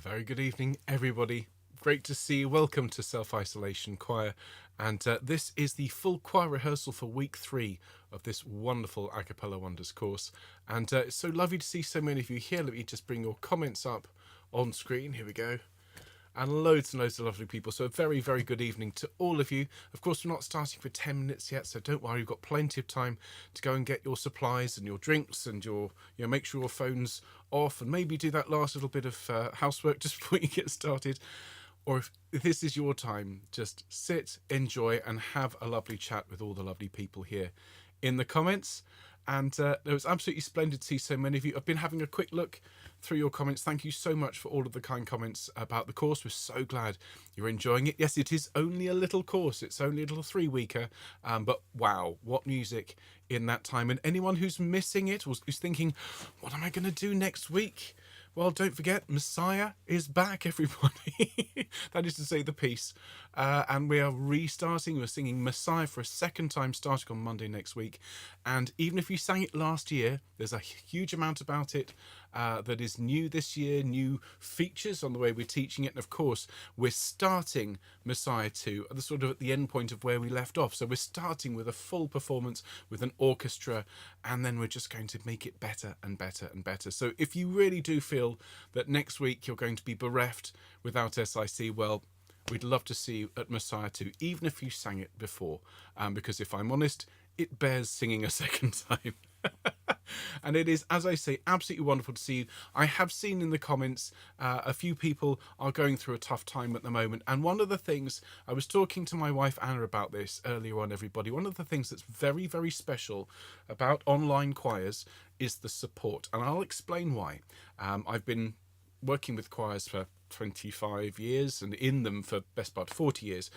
Very good evening, everybody. Great to see you. Welcome to Self-Isolation Choir. And this is the full choir rehearsal for week 3 of this wonderful A Cappella Wonders course. And it's so lovely to see so many of you here. Let me just bring your comments up on screen. Here we go. And loads of lovely people. So a very, very good evening to all of you. Of course, we're not starting for 10 minutes yet, so don't worry. You've got plenty of time to go and get your supplies and your drinks and make sure your phone's off and maybe do that last little bit of housework just before you get started. Or if this is your time, just sit, enjoy, and have a lovely chat with all the lovely people here in the comments. And it was absolutely splendid to see so many of you. I've been having a quick look through your comments. Thank you so much for all of the kind comments about the course. We're so glad you're enjoying it. Yes, it is only a little course. It's only a little 3-weeker. But wow, what music in that time. And anyone who's missing it or who's thinking, what am I going to do next week? Well, don't forget, Messiah is back, everybody. That is to say, the piece. And we are restarting. We're singing Messiah for a second time, starting on Monday next week. And even if you sang it last year, there's a huge amount about it that is new this year, new features on the way we're teaching it. And of course, we're starting Messiah 2 at the end point of where we left off. So we're starting with a full performance with an orchestra, and then we're just going to make it better and better and better. So if you really do feel that next week you're going to be bereft without SIC, well, we'd love to see you at Messiah 2, even if you sang it before, because if I'm honest, it bears singing a second time. And it is, as I say, absolutely wonderful to see you. I have seen in the comments a few people are going through a tough time at the moment. And one of the things, I was talking to my wife Anna about this earlier on, everybody. One of the things that's very, very special about online choirs is the support. And I'll explain why. I've been working with choirs for 25 years and in them for best part 40 years.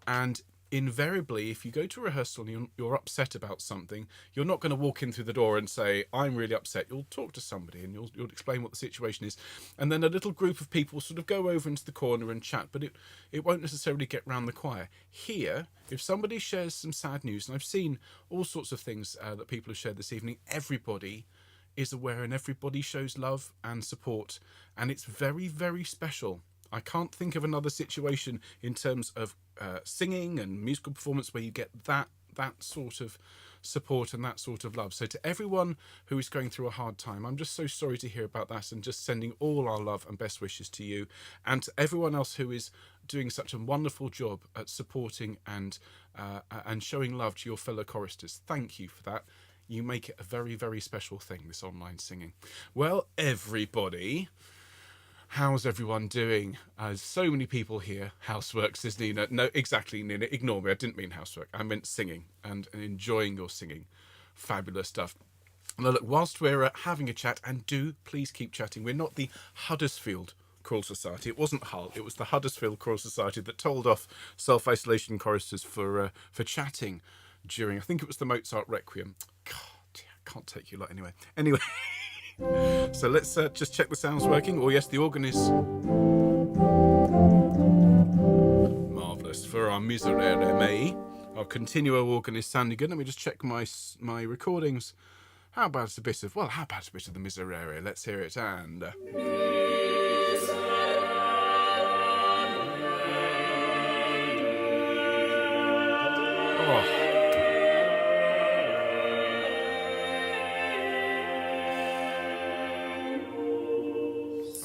And invariably, if you go to rehearsal and you're upset about something, you're not going to walk in through the door and say, I'm really upset. You'll talk to somebody and you'll explain what the situation is. And then a little group of people sort of go over into the corner and chat, but it won't necessarily get round the choir. Here, if somebody shares some sad news, and I've seen all sorts of things that people have shared this evening, everybody is aware and everybody shows love and support. And it's very, very special. I can't think of another situation in terms of singing and musical performance where you get that sort of support and that sort of love. So to everyone who is going through a hard time, I'm just so sorry to hear about that, and just sending all our love and best wishes to you, and to everyone else who is doing such a wonderful job at supporting and showing love to your fellow choristers. Thank you for that. You make it a very, very special thing, this online singing. Well, everybody, how's everyone doing? So many people here. Housework, says Nina. No, exactly, Nina. Ignore me. I didn't mean housework. I meant singing and enjoying your singing. Fabulous stuff. Now, look, whilst we're having a chat, and do please keep chatting. We're not the Huddersfield Choral Society. It wasn't Hull. It was the Huddersfield Choral Society that told off self-isolation choristers for chatting during, I think it was the Mozart Requiem. God, I can't take you lot anyway. Anyway. So let's just check the sound's working. Oh yes, the organ is marvellous. For our Miserere Mei, our continuo organ is sounding good. Let me just check my recordings. How about a bit of the Miserere? Let's hear it. And oh.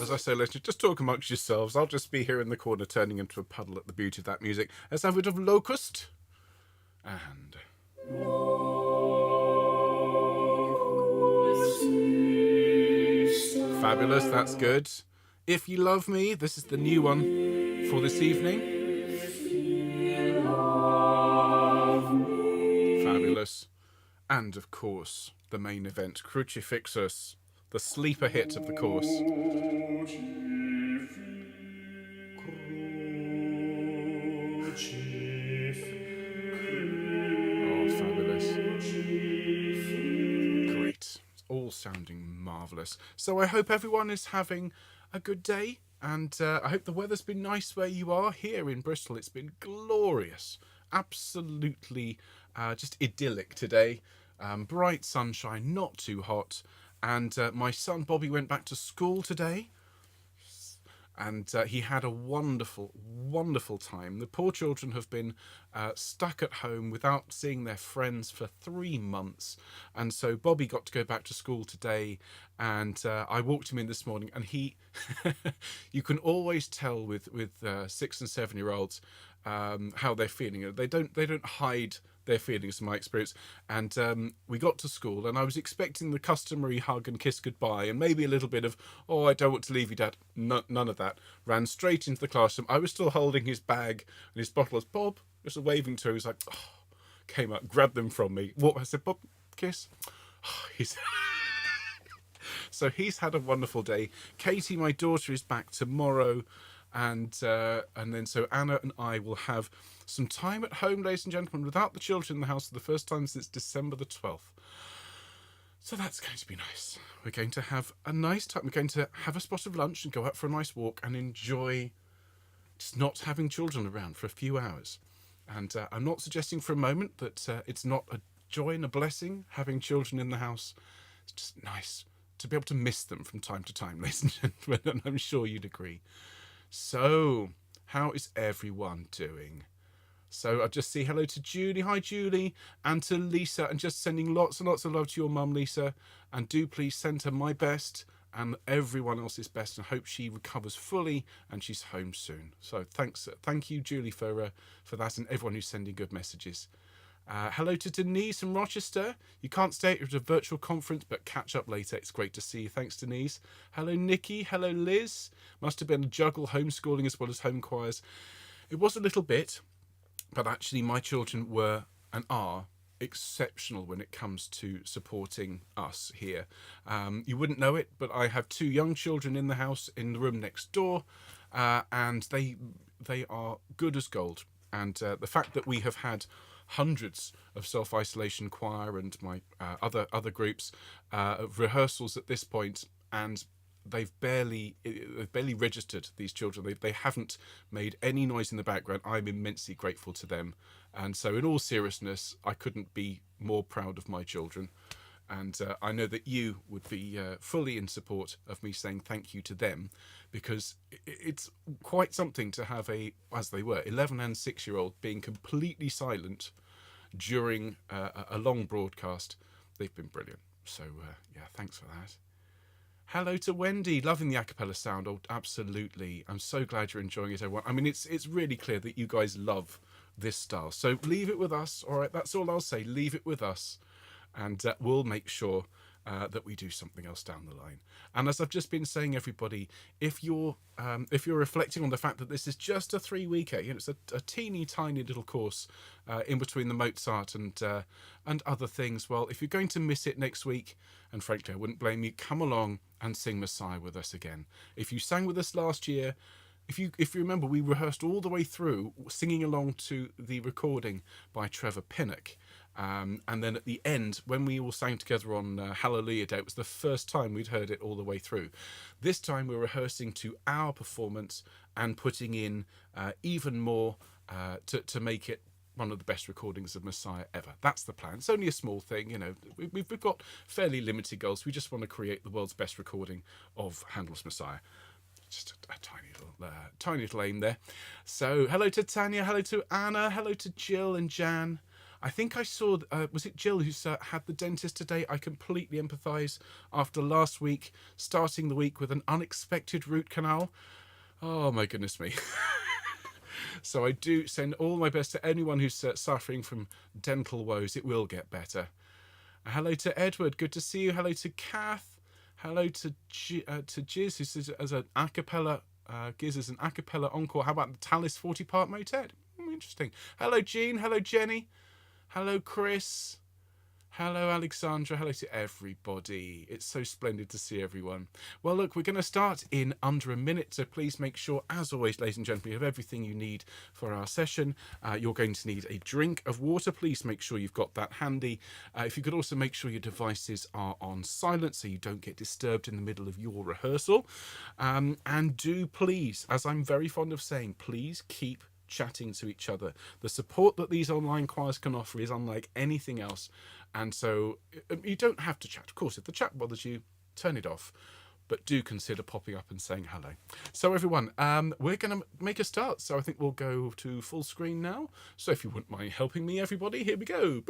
As I say, let's just talk amongst yourselves. I'll just be here in the corner turning into a puddle at the beauty of that music. Let's have a bit of Locust. And fabulous, that's good. If You Love Me, this is the new one for this evening. Fabulous. And of course, the main event, Crucifixus, the sleeper hit of the course. Oh, fabulous. Great. It's all sounding marvellous. So I hope everyone is having a good day, and I hope the weather's been nice where you are. Here in Bristol, it's been glorious. Absolutely just idyllic today. Bright sunshine, not too hot. And my son Bobby went back to school today. and he had a wonderful, wonderful time. The poor children have been stuck at home without seeing their friends for 3 months, and so Bobby got to go back to school today, and I walked him in this morning, and he, you can always tell with 6 and 7 year olds how they're feeling. They don't hide their feelings, in my experience. And we got to school, and I was expecting the customary hug and kiss goodbye, and maybe a little bit of, "Oh, I don't want to leave you, Dad." No, none of that. Ran straight into the classroom. I was still holding his bag and his bottles. Bob, just waving to him. He was like, oh, came up, grabbed them from me. What? I said, "Bob, kiss." Oh, he's so he's had a wonderful day. Katie, my daughter, is back tomorrow. And then so Anna and I will have some time at home, ladies and gentlemen, without the children in the house for the first time since December the 12th. So that's going to be nice. We're going to have a nice time. We're going to have a spot of lunch and go out for a nice walk and enjoy just not having children around for a few hours. And I'm not suggesting for a moment that it's not a joy and a blessing having children in the house. It's just nice to be able to miss them from time to time, ladies and gentlemen, and I'm sure you'd agree. So, how is everyone doing? So, I'll just say hello to Julie. Hi, Julie. And to Lisa. And just sending lots and lots of love to your mum, Lisa. And do please send her my best and everyone else's best. And hope she recovers fully and she's home soon. So, thank you, Julie, for that, and everyone who's sending good messages. Hello to Denise from Rochester. You can't stay at a virtual conference, but catch up later. It's great to see you. Thanks, Denise. Hello, Nikki. Hello, Liz. Must have been a juggle homeschooling as well as home choirs. It was a little bit, but actually my children were and are exceptional when it comes to supporting us here. You wouldn't know it, but I have 2 young children in the house in the room next door, and they are good as gold. And the fact that we have had hundreds of self-isolation choir and my other groups of rehearsals at this point, and they've barely registered, these children. They haven't made any noise in the background. I'm immensely grateful to them, and so in all seriousness, I couldn't be more proud of my children. And I know that you would be fully in support of me saying thank you to them, because it's quite something to have as they were, 11 and 6 year old being completely silent during a long broadcast. They've been brilliant. So yeah, thanks for that. Hello to Wendy, loving the a cappella sound. Oh, absolutely. I'm so glad you're enjoying it, everyone. I mean, it's really clear that you guys love this style. So leave it with us. All right, that's all I'll say. Leave it with us. And we'll make sure that we do something else down the line. And as I've just been saying, everybody, if you're reflecting on the fact that this is just a 3-weeker, it's a teeny tiny little course in between the Mozart and other things. Well, if you're going to miss it next week, and frankly, I wouldn't blame you, come along and sing Messiah with us again. If you sang with us last year, if you remember, we rehearsed all the way through, singing along to the recording by Trevor Pinnock. And then at the end, when we all sang together on Hallelujah Day, it was the first time we'd heard it all the way through. This time we're rehearsing to our performance and putting in even more to make it one of the best recordings of Messiah ever. That's the plan. It's only a small thing, we've got fairly limited goals. We just want to create the world's best recording of Handel's Messiah. Just a tiny little aim there. So hello to Tanya, hello to Anna, hello to Jill and Jan. I think I saw, was it Jill who's had the dentist today? I completely empathise after last week, starting the week with an unexpected root canal. Oh my goodness me. So I do send all my best to anyone who's suffering from dental woes. It will get better. Hello to Edward, good to see you. Hello to Kath. Hello to Giz, who says as an a cappella, Giz as an a cappella encore. How about the Tallis 40-part motet? Interesting. Hello Jean, hello Jenny. Hello, Chris. Hello, Alexandra. Hello to everybody. It's so splendid to see everyone. Well, look, we're going to start in under a minute, so please make sure, as always, ladies and gentlemen, you have everything you need for our session. You're going to need a drink of water. Please make sure you've got that handy. If you could also make sure your devices are on silent so you don't get disturbed in the middle of your rehearsal. And do please, as I'm very fond of saying, please keep chatting to each other. The support that these online choirs can offer is unlike anything else, and so you don't have to chat. Of course, if the chat bothers you, turn it off, but do consider popping up and saying hello. So everyone, we're going to make a start. So I think we'll go to full screen now. So if you wouldn't mind helping me, everybody, here we go.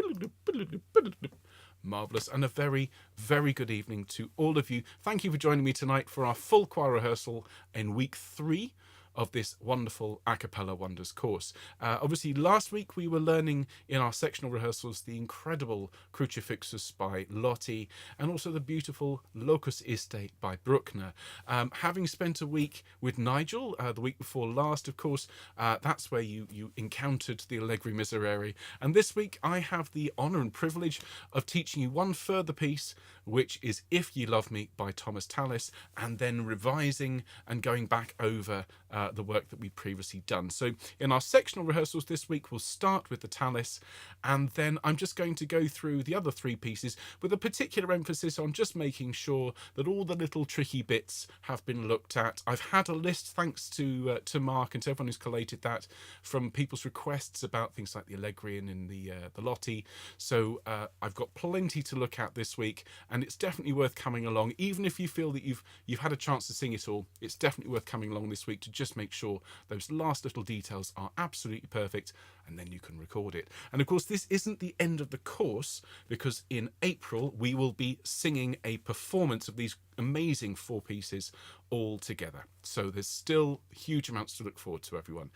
Marvellous, and a very, very good evening to all of you. Thank you for joining me tonight for our full choir rehearsal in week 3 of this wonderful A Cappella Wonders course. Obviously, last week we were learning in our sectional rehearsals the incredible Crucifixus by Lottie and also the beautiful Locus Iste by Bruckner. Having spent a week with Nigel, the week before last, of course, that's where you encountered the Allegri Miserere. And this week I have the honour and privilege of teaching you one further piece, which is If Ye Love Me by Thomas Tallis, and then revising and going back over the work that we'd previously done. So in our sectional rehearsals this week, we'll start with the Tallis, and then I'm just going to go through the other 3 pieces with a particular emphasis on just making sure that all the little tricky bits have been looked at. I've had a list, thanks to Mark and to everyone who's collated that, from people's requests about things like the Allegri and the Lottie. So I've got plenty to look at this week, and it's definitely worth coming along. Even if you feel that you've had a chance to sing it all, it's definitely worth coming along this week to just make sure those last little details are absolutely perfect, and then you can record it. And of course, this isn't the end of the course, because in April we will be singing a performance of these amazing 4 pieces all together. So there's still huge amounts to look forward to, everyone.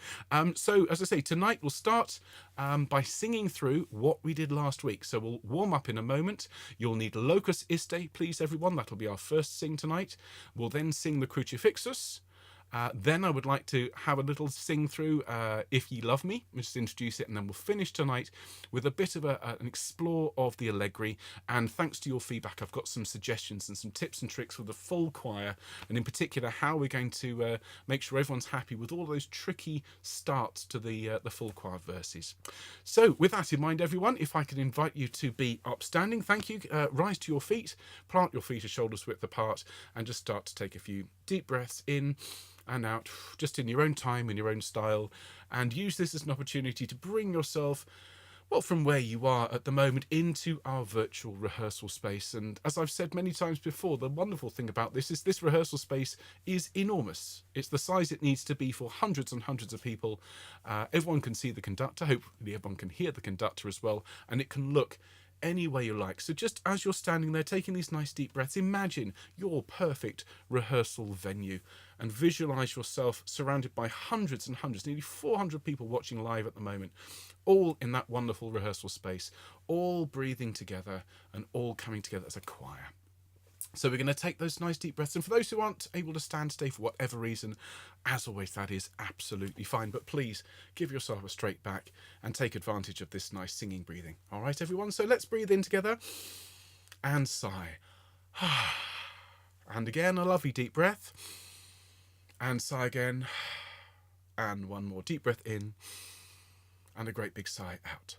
So as I say, tonight we'll start by singing through what we did last week. So we'll warm up in a moment. You'll need Locus Iste, please, everyone. That'll be our first sing tonight. We'll then sing the Crucifixus. Then I would like to have a little sing through If Ye Love Me, just introduce it, and then we'll finish tonight with a bit of an explore of the Allegri. And thanks to your feedback, I've got some suggestions and some tips and tricks for the full choir, and in particular how we're going to make sure everyone's happy with all those tricky starts to the full choir verses. So with that in mind, everyone, if I could invite you to be upstanding, thank you. Rise to your feet, plant your feet as shoulders width apart, and just start to take a few deep breaths in and out, just in your own time, in your own style, and use this as an opportunity to bring yourself, well, from where you are at the moment into our virtual rehearsal space. And as I've said many times before, the wonderful thing about this is this rehearsal space is enormous. It's the size it needs to be for hundreds and hundreds of people. Everyone can see the conductor, hopefully everyone can hear the conductor as well, and it can look any way you like. So just as you're standing there taking these nice deep breaths, imagine your perfect rehearsal venue and visualize yourself surrounded by hundreds and hundreds, nearly 400 people watching live at the moment, all in that wonderful rehearsal space, all breathing together and all coming together as a choir. So we're going to take those nice deep breaths. And for those who aren't able to stand today for whatever reason, as always, that is absolutely fine. But please give yourself a straight back and take advantage of this nice singing breathing. All right, everyone. So let's breathe in together and sigh. And again, a lovely deep breath. And sigh again. And one more deep breath in. And a great big sigh out.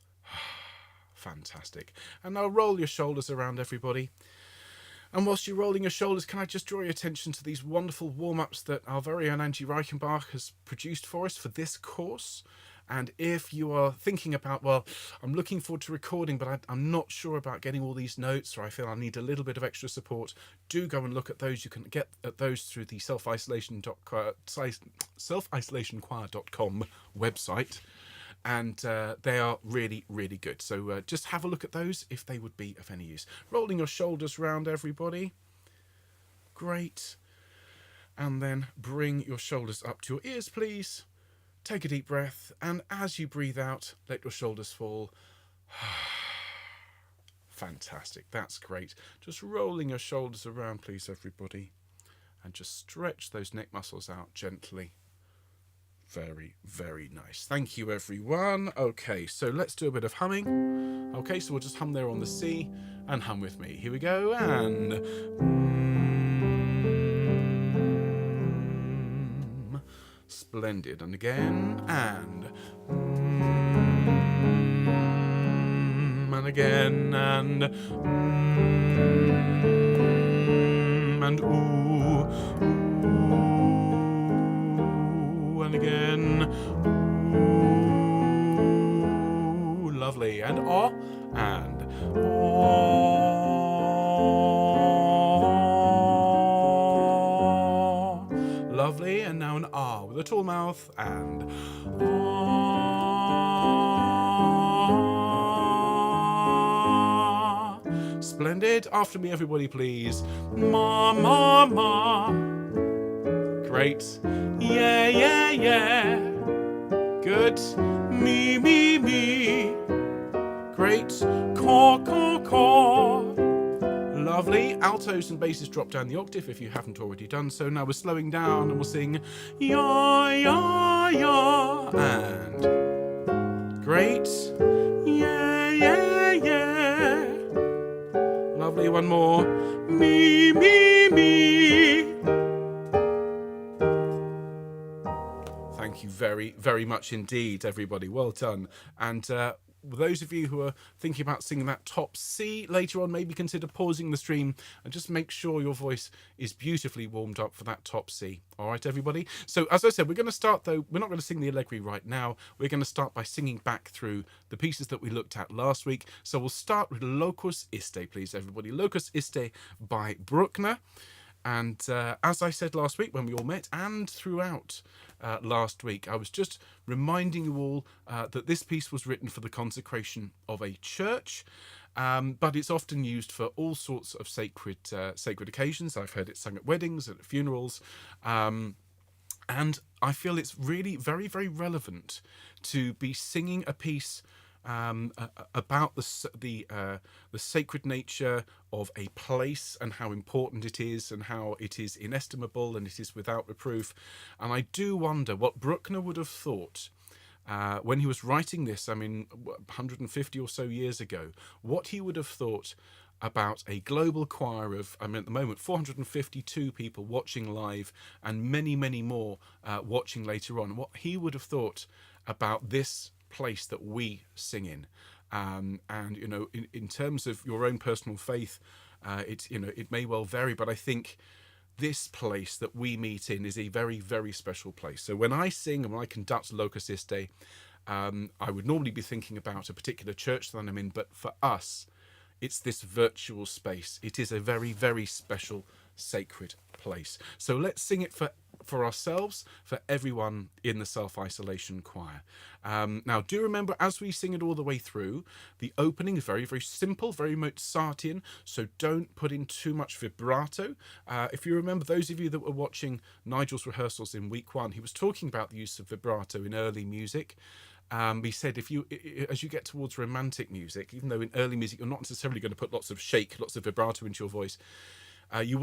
Fantastic. And now roll your shoulders around, everybody. And whilst you're rolling your shoulders, can I just draw your attention to these wonderful warm-ups that our very own Angie Reichenbach has produced for us for this course. And if you are thinking about, well, I'm looking forward to recording, but I'm not sure about getting all these notes, or I feel I need a little bit of extra support, do go and look at those. You can get at those through the selfisolationchoir.com website. And they are really, really good. So just have a look at those if they would be of any use. Rolling your shoulders round, everybody. Great. And then bring your shoulders up to your ears, please. Take a deep breath. And as you breathe out, let your shoulders fall. Fantastic. That's great. Just rolling your shoulders around, please, everybody. And just stretch those neck muscles out gently. Very, very nice. Thank you, everyone. Okay, so let's do a bit of humming. Okay, so we'll just hum there on the C and hum with me. Here we go, and splendid. And again, and again, and ooh, and again, ooh, lovely, and oh, and oh, full mouth, and splendid. After me, everybody, please. Ma, ma, ma. Great. Yeah, yeah, yeah. Good. Me, me, me. Great. Caw, caw, caw. Lovely. Altos and basses drop down the octave if you haven't already done so. Now we're slowing down and we'll sing ya, ya, ya. And great. Yeah, yeah, yeah. Lovely. One more. Me, me, me. Thank you very, very much indeed, everybody. Well done. And those of you who are thinking about singing that top C later on, maybe consider pausing the stream and just make sure your voice is beautifully warmed up for that top C. All right, everybody? So as I said, we're going to start, though, we're not going to sing the Allegri right now. We're going to start by singing back through the pieces that we looked at last week. So we'll start with Locus Iste, please, everybody. Locus Iste by Bruckner. And as I said last week when we all met, and throughout last week, I was just reminding you all that this piece was written for the consecration of a church, but it's often used for all sorts of sacred occasions. I've heard it sung at weddings and at funerals, and I feel it's really very, relevant to be singing a piece about the sacred nature of a place and how important it is and how it is inestimable and it is without reproof. And I do wonder what Bruckner would have thought when he was writing this, 150 or so years ago, what he would have thought about a global choir of, at the moment, 452 people watching live and many, many more watching later on. What he would have thought about this place that we sing in, and in terms of your own personal faith, it may well vary, but I think this place that we meet in is a very, very special place. So when I sing and when I conduct Locus Iste, I would normally be thinking about a particular church that I'm in, but for us, it's this virtual space. It is a very, very special, sacred place. So let's sing it for ourselves, for everyone in the self-isolation choir. Now, do remember, as we sing it all the way through, the opening is very, very simple, very Mozartian, so don't put in too much vibrato. If you remember, those of you that were watching Nigel's rehearsals in week 1, he was talking about the use of vibrato in early music. He said as you get towards romantic music, even though in early music you're not necessarily going to put lots of shake, lots of vibrato into your voice,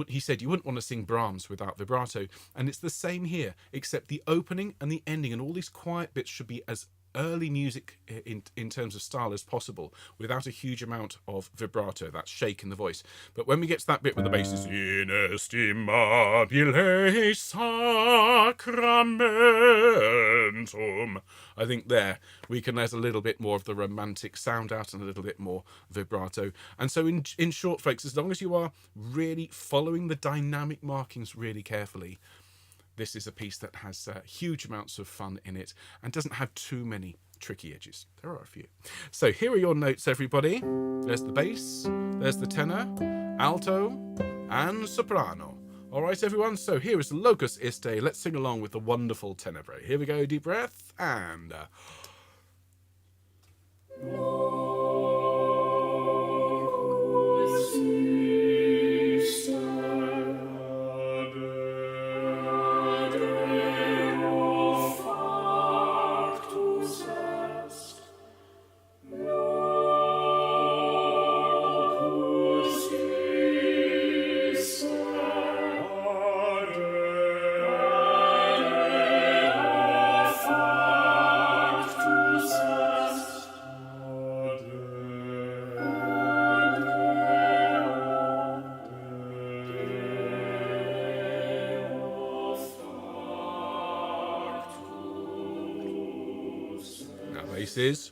he said you wouldn't want to sing Brahms without vibrato. And it's the same here, except the opening and the ending and all these quiet bits should be as early music in terms of style as possible, without a huge amount of vibrato, that shake in the voice. But when we get to that bit where the bass is inestimabile sacramentum, I think there we can let a little bit more of the romantic sound out and a little bit more vibrato. And so in short, folks, as long as you are really following the dynamic markings really carefully, this is a piece that has huge amounts of fun in it and doesn't have too many tricky edges. There are a few. So here are your notes, everybody. There's the bass, there's the tenor, alto, and soprano. All right, everyone, so here is Locus Iste. Let's sing along with the wonderful tenebrae. Here we go, deep breath, and... Is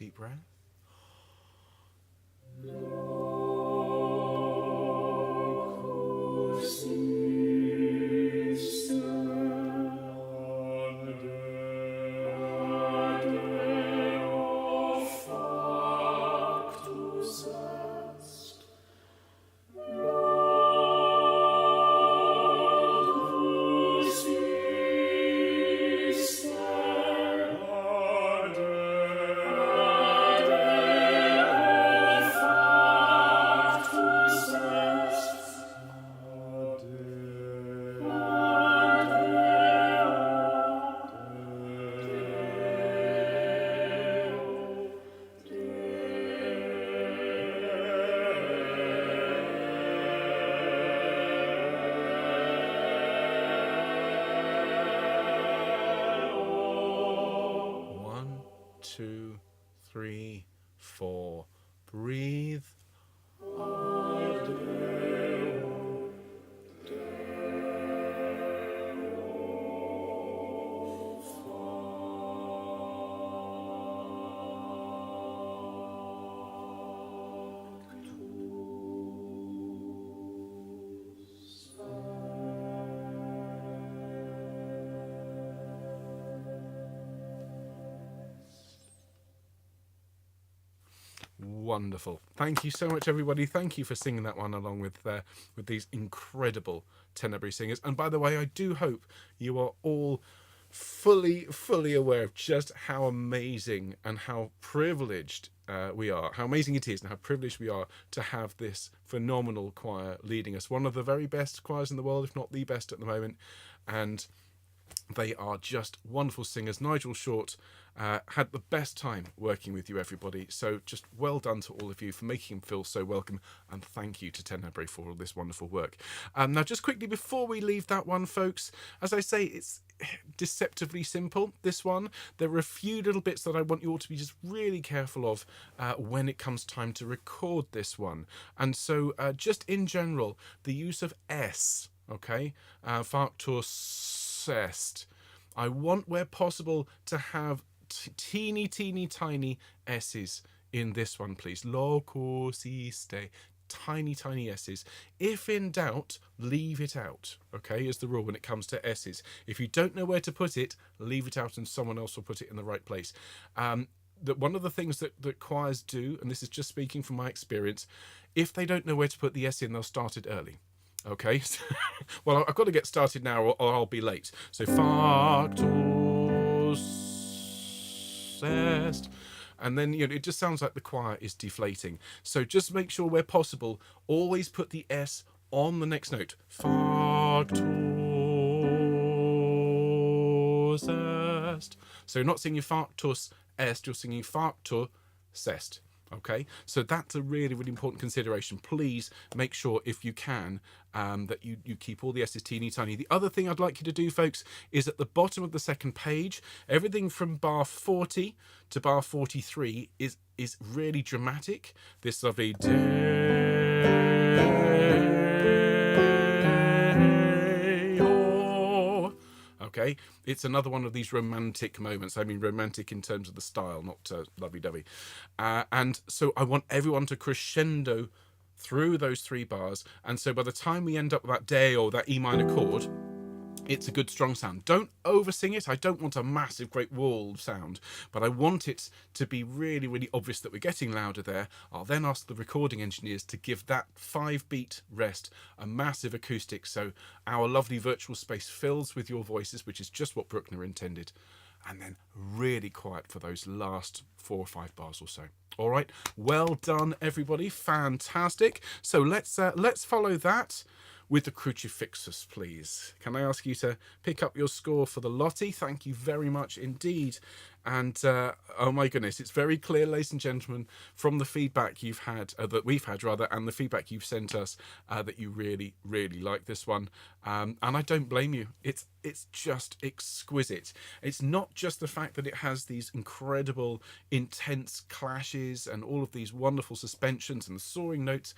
deep breath. One, two, three, four. Breathe. Wonderful. Thank you so much, everybody. Thank you for singing that one along with these incredible Tenebrae singers. And by the way, I do hope you are all fully aware of just how amazing and how privileged we are, how amazing it is and how privileged we are to have this phenomenal choir leading us. One of the very best choirs in the world, if not the best at the moment. And they are just wonderful singers. Nigel Short had the best time working with you, everybody. So just well done to all of you for making him feel so welcome. And thank you to Tenebrae for all this wonderful work. Now, just quickly before we leave that one, folks, as I say, it's deceptively simple, this one. There are a few little bits that I want you all to be just really careful of when it comes time to record this one. And so just in general, the use of S, okay, factor est. I want, where possible, to have teeny tiny S's in this one, please. Locusiste. Tiny S's. If in doubt, leave it out, okay, is the rule when it comes to S's. If you don't know where to put it, leave it out and someone else will put it in the right place. That one of the things that choirs do, and this is just speaking from my experience, if they don't know where to put the S in, they'll start it early. Okay, well, I've got to get started now or I'll be late. So, factus est. And then, it just sounds like the choir is deflating. So just make sure where possible, always put the S on the next note. Factus est. So you're not singing factus est, you're singing factus est. Okay, so that's a really important consideration. Please make sure, if you can, that you keep all the S's teeny tiny. The other thing I'd like you to do, folks, is at the bottom of the second page, everything from bar 40 to bar 43 is really dramatic. This lovely okay, it's another one of these romantic moments. I mean romantic in terms of the style, not lovey-dovey. And so I want everyone to crescendo through those 3 bars. And so by the time we end up with that day or that E minor chord, it's a good strong sound. Don't oversing it. I don't want a massive great wall sound, but I want it to be really obvious that we're getting louder there. I'll then ask the recording engineers to give that 5-beat rest a massive acoustic, so our lovely virtual space fills with your voices, which is just what Bruckner intended, and then really quiet for those last 4 or 5 bars or so. All right, well done, everybody. Fantastic. So let's follow that with the Crucifixus, please. Can I ask you to pick up your score for the Lottie? Thank you very much indeed. And oh my goodness, it's very clear, ladies and gentlemen, from the feedback you've had, that we've had rather, and the feedback you've sent us, that you really like this one. And I don't blame you. It's just exquisite. It's not just the fact that it has these incredible, intense clashes and all of these wonderful suspensions and the soaring notes.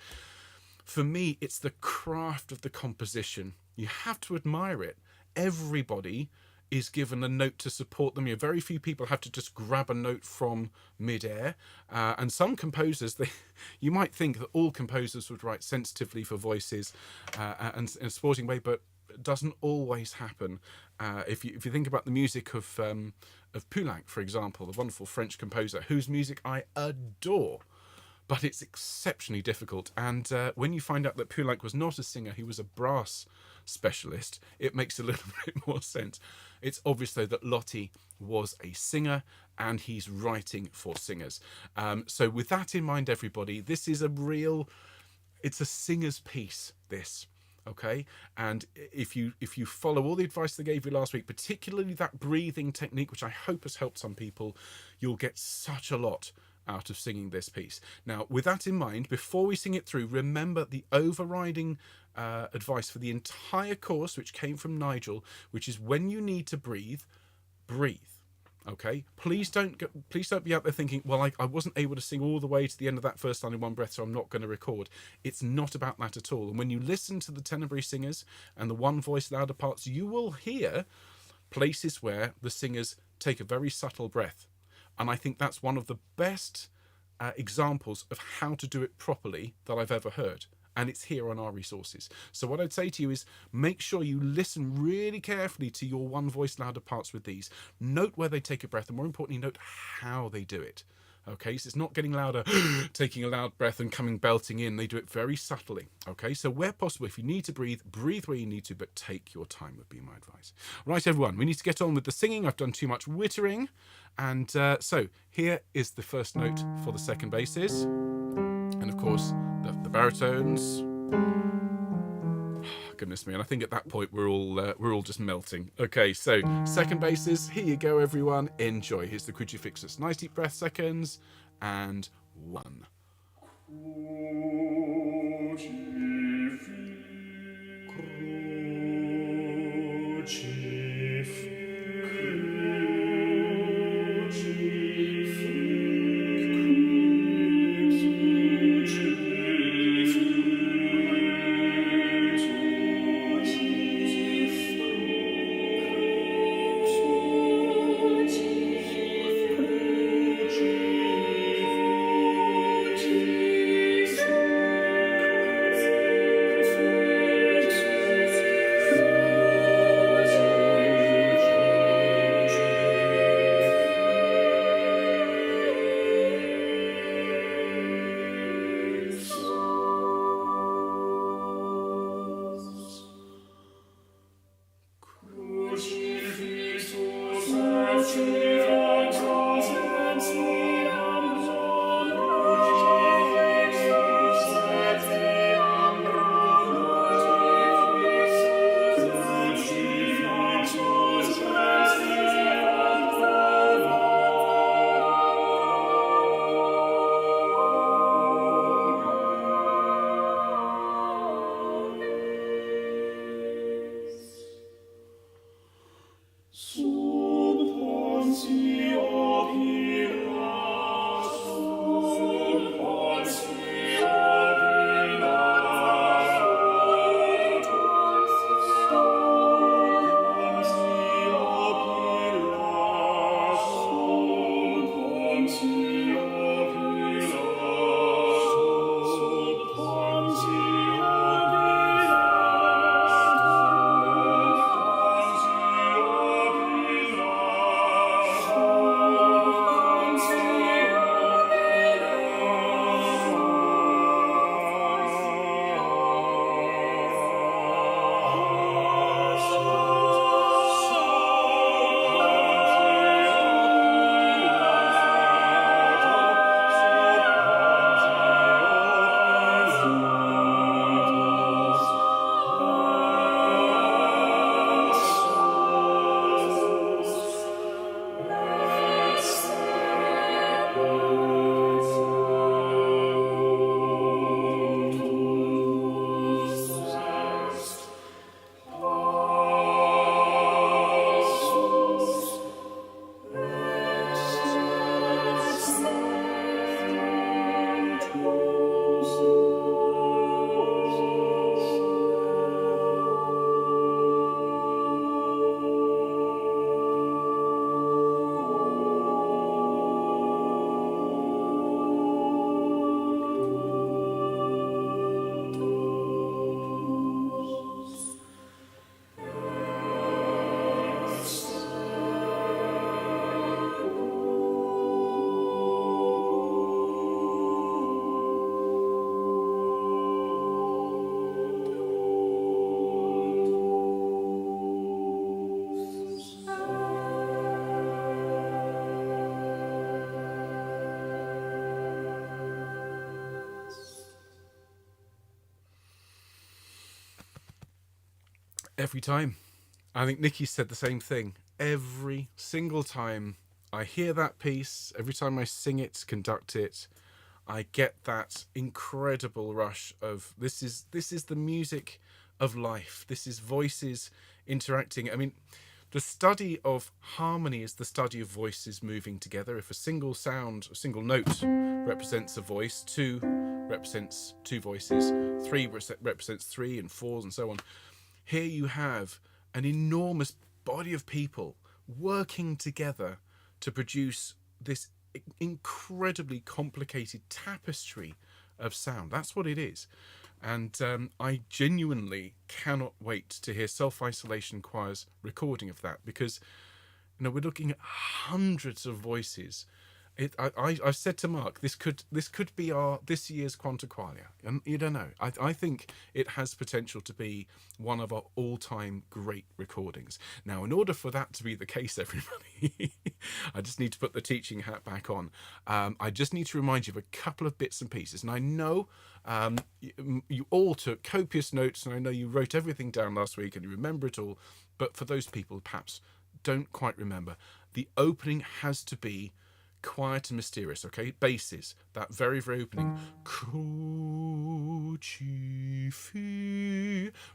For me, it's the craft of the composition. You have to admire it. Everybody is given a note to support them. Very few people have to just grab a note from mid-air, and some composers, you might think that all composers would write sensitively for voices and in a sporting way, but it doesn't always happen. If you think about the music of Poulenc, for example, the wonderful French composer whose music I adore, but it's exceptionally difficult. And when you find out that Poulenc was not a singer, he was a brass specialist, it makes a little bit more sense. It's obvious, though, that Lottie was a singer and he's writing for singers. So with that in mind, everybody, this is it's a singer's piece, this. Okay, and if you follow all the advice they gave you last week, particularly that breathing technique, which I hope has helped some people, you'll get such a lot out of singing this piece. Now, with that in mind, before we sing it through, remember the overriding advice for the entire course, which came from Nigel, which is when you need to breathe, breathe. Okay, please don't be out there thinking, well, I wasn't able to sing all the way to the end of that first line in one breath, so I'm not going to record. It's not about that at all. And when you listen to the tenor singers and the one voice louder parts, you will hear places where the singers take a very subtle breath. And I think that's one of the best examples of how to do it properly that I've ever heard. And it's here on our resources. So what I'd say to you is make sure you listen really carefully to your one voice louder parts with these. Note where they take a breath, and more importantly, note how they do it. Okay, so it's not getting louder, taking a loud breath and coming belting in. They do it very subtly. Okay, so where possible, if you need to breathe, breathe where you need to, but take your time would be my advice. Right, everyone, we need to get on with the singing. I've done too much wittering. And so here is the first note for the second basses. And of course, the baritones. Goodness me, and I think at that point we're all just melting. Okay, so second basses, here you go, everyone. Enjoy. Here's the crucifixus. Nice deep breath seconds, and 1. Every time. I think Nikki said the same thing. Every single time I hear that piece, every time I sing it, conduct it, I get that incredible rush of this is the music of life. This is voices interacting. I mean, the study of harmony is the study of voices moving together. If a single sound, a single note represents a voice, two represents two voices, three represents three, and fours and so on. Here you have an enormous body of people working together to produce this incredibly complicated tapestry of sound. That's what it is. And I genuinely cannot wait to hear Self-Isolation Choir's recording of that, because we're looking at hundreds of voices. I've said to Mark, this could be this year's Quanta Qualia, and you don't know. I think it has potential to be one of our all-time great recordings. Now, in order for that to be the case, everybody, I just need to put the teaching hat back on. I just need to remind you of a couple of bits and pieces, and I know you all took copious notes, and I know you wrote everything down last week and you remember it all. But for those people who perhaps don't quite remember, the opening has to be quiet and mysterious, okay? Basses, that very, very opening.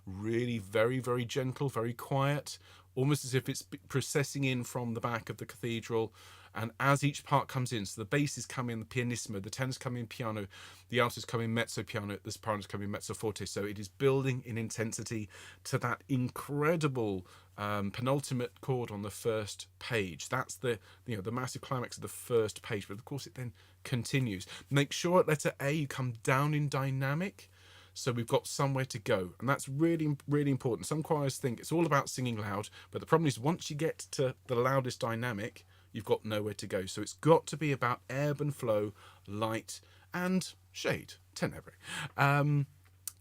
Really very, very gentle, very quiet, almost as if it's processing in from the back of the cathedral. And as each part comes in, so the basses come in the pianissimo, the tenors come in piano, the altos come in mezzo piano, the sopranos come in mezzo forte. So it is building in intensity to that incredible penultimate chord on the first page. That's the the massive climax of the first page. But of course, it then continues. Make sure at letter A you come down in dynamic, so we've got somewhere to go, and that's really, really important. Some choirs think it's all about singing loud, but the problem is once you get to the loudest dynamic, you've got nowhere to go. So it's got to be about ebb and flow, light and shade, tenebre.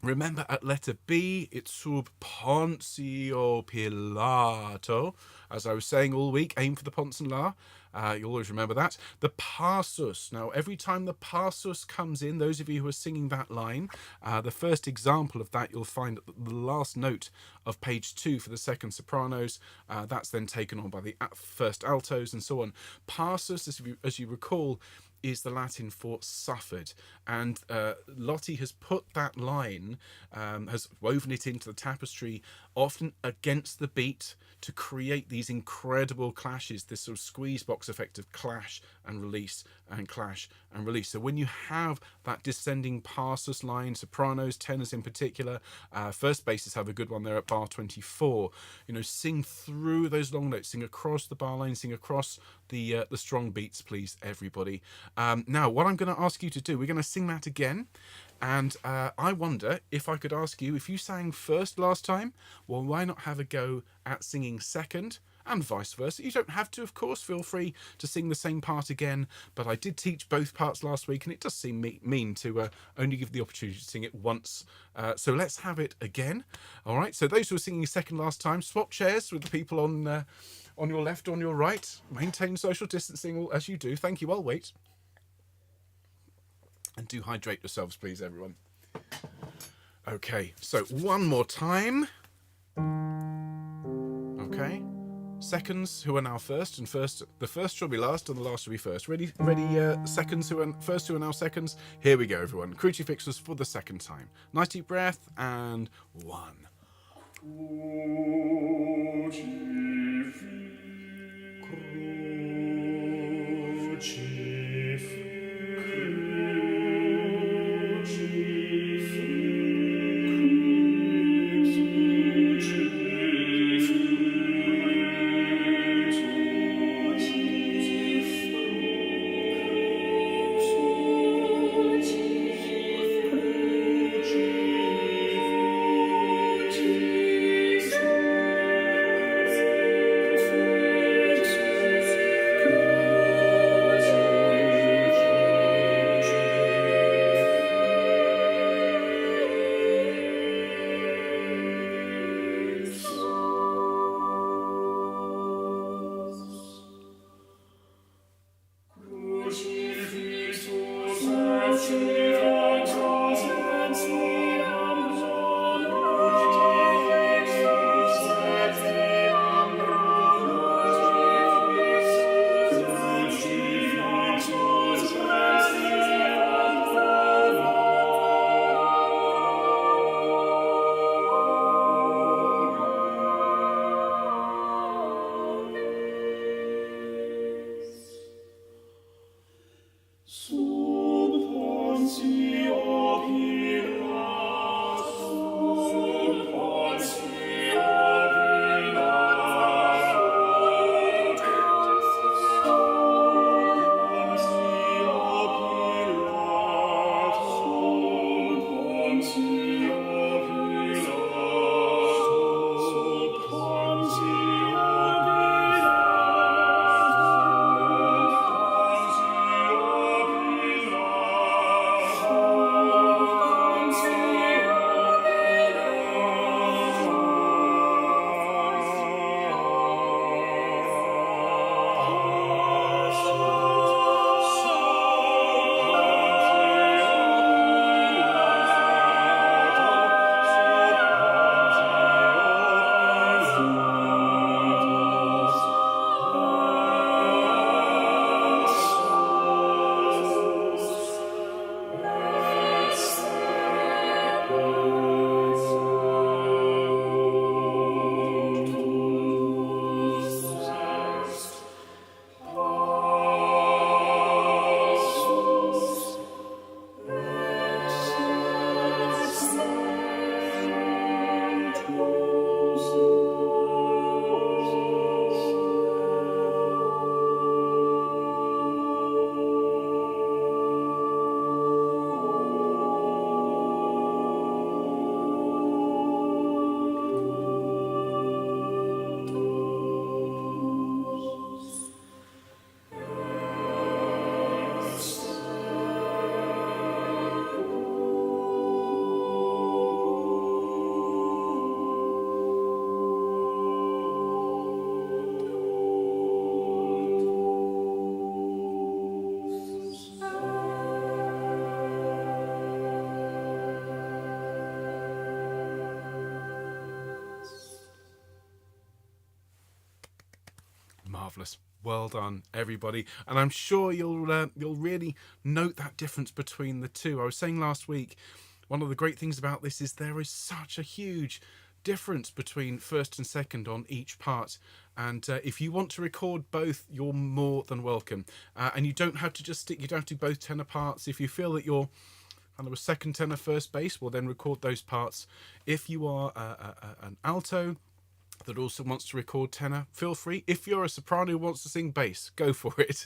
Remember, at letter B, it's sub Pontio Pilato. As I was saying all week, aim for the Ponce and La. You'll always remember that. The passus. Now, every time the passus comes in, those of you who are singing that line, the first example of that you'll find at the last note of page 2 for the second sopranos. That's then taken on by the first altos and so on. Passus, as you recall, is the Latin for suffered, and Lottie has put that line, has woven it into the tapestry, often against the beat, to create these incredible clashes, this sort of squeeze box effect of clash and release and clash and release. So when you have that descending passus line, sopranos, tenors in particular, first basses have a good one there at bar 24. Sing through those long notes, sing across the bar line, sing across the strong beats, please, everybody. Now, what I'm going to ask you to do, we're going to sing that again. And I wonder if I could ask you, if you sang first last time, well, why not have a go at singing second, and vice versa? You don't have to, of course. Feel free to sing the same part again, but I did teach both parts last week, and it does seem mean to only give the opportunity to sing it once. So let's have it again. All right, so those who were singing second last time, swap chairs with the people on your left, on your right. Maintain social distancing as you do. Thank you. I'll wait. And do hydrate yourselves, please, everyone. Okay, so one more time. Okay. Seconds who are now first, and the first shall be last and the last shall be first. Ready, seconds who are first, who are now seconds. Here we go, everyone. Crucifixus for the second time. Nice deep breath, and 1. Marvellous. Well done, everybody. And I'm sure you'll really note that difference between the two. I was saying last week, one of the great things about this is there is such a huge difference between first and second on each part. And if you want to record both, you're more than welcome. And you don't have to just stick, you don't have to do both tenor parts. If you feel that you're kind of a second tenor first bass, well then record those parts. If you are an alto that also wants to record tenor, feel free. If you're a soprano who wants to sing bass, go for it.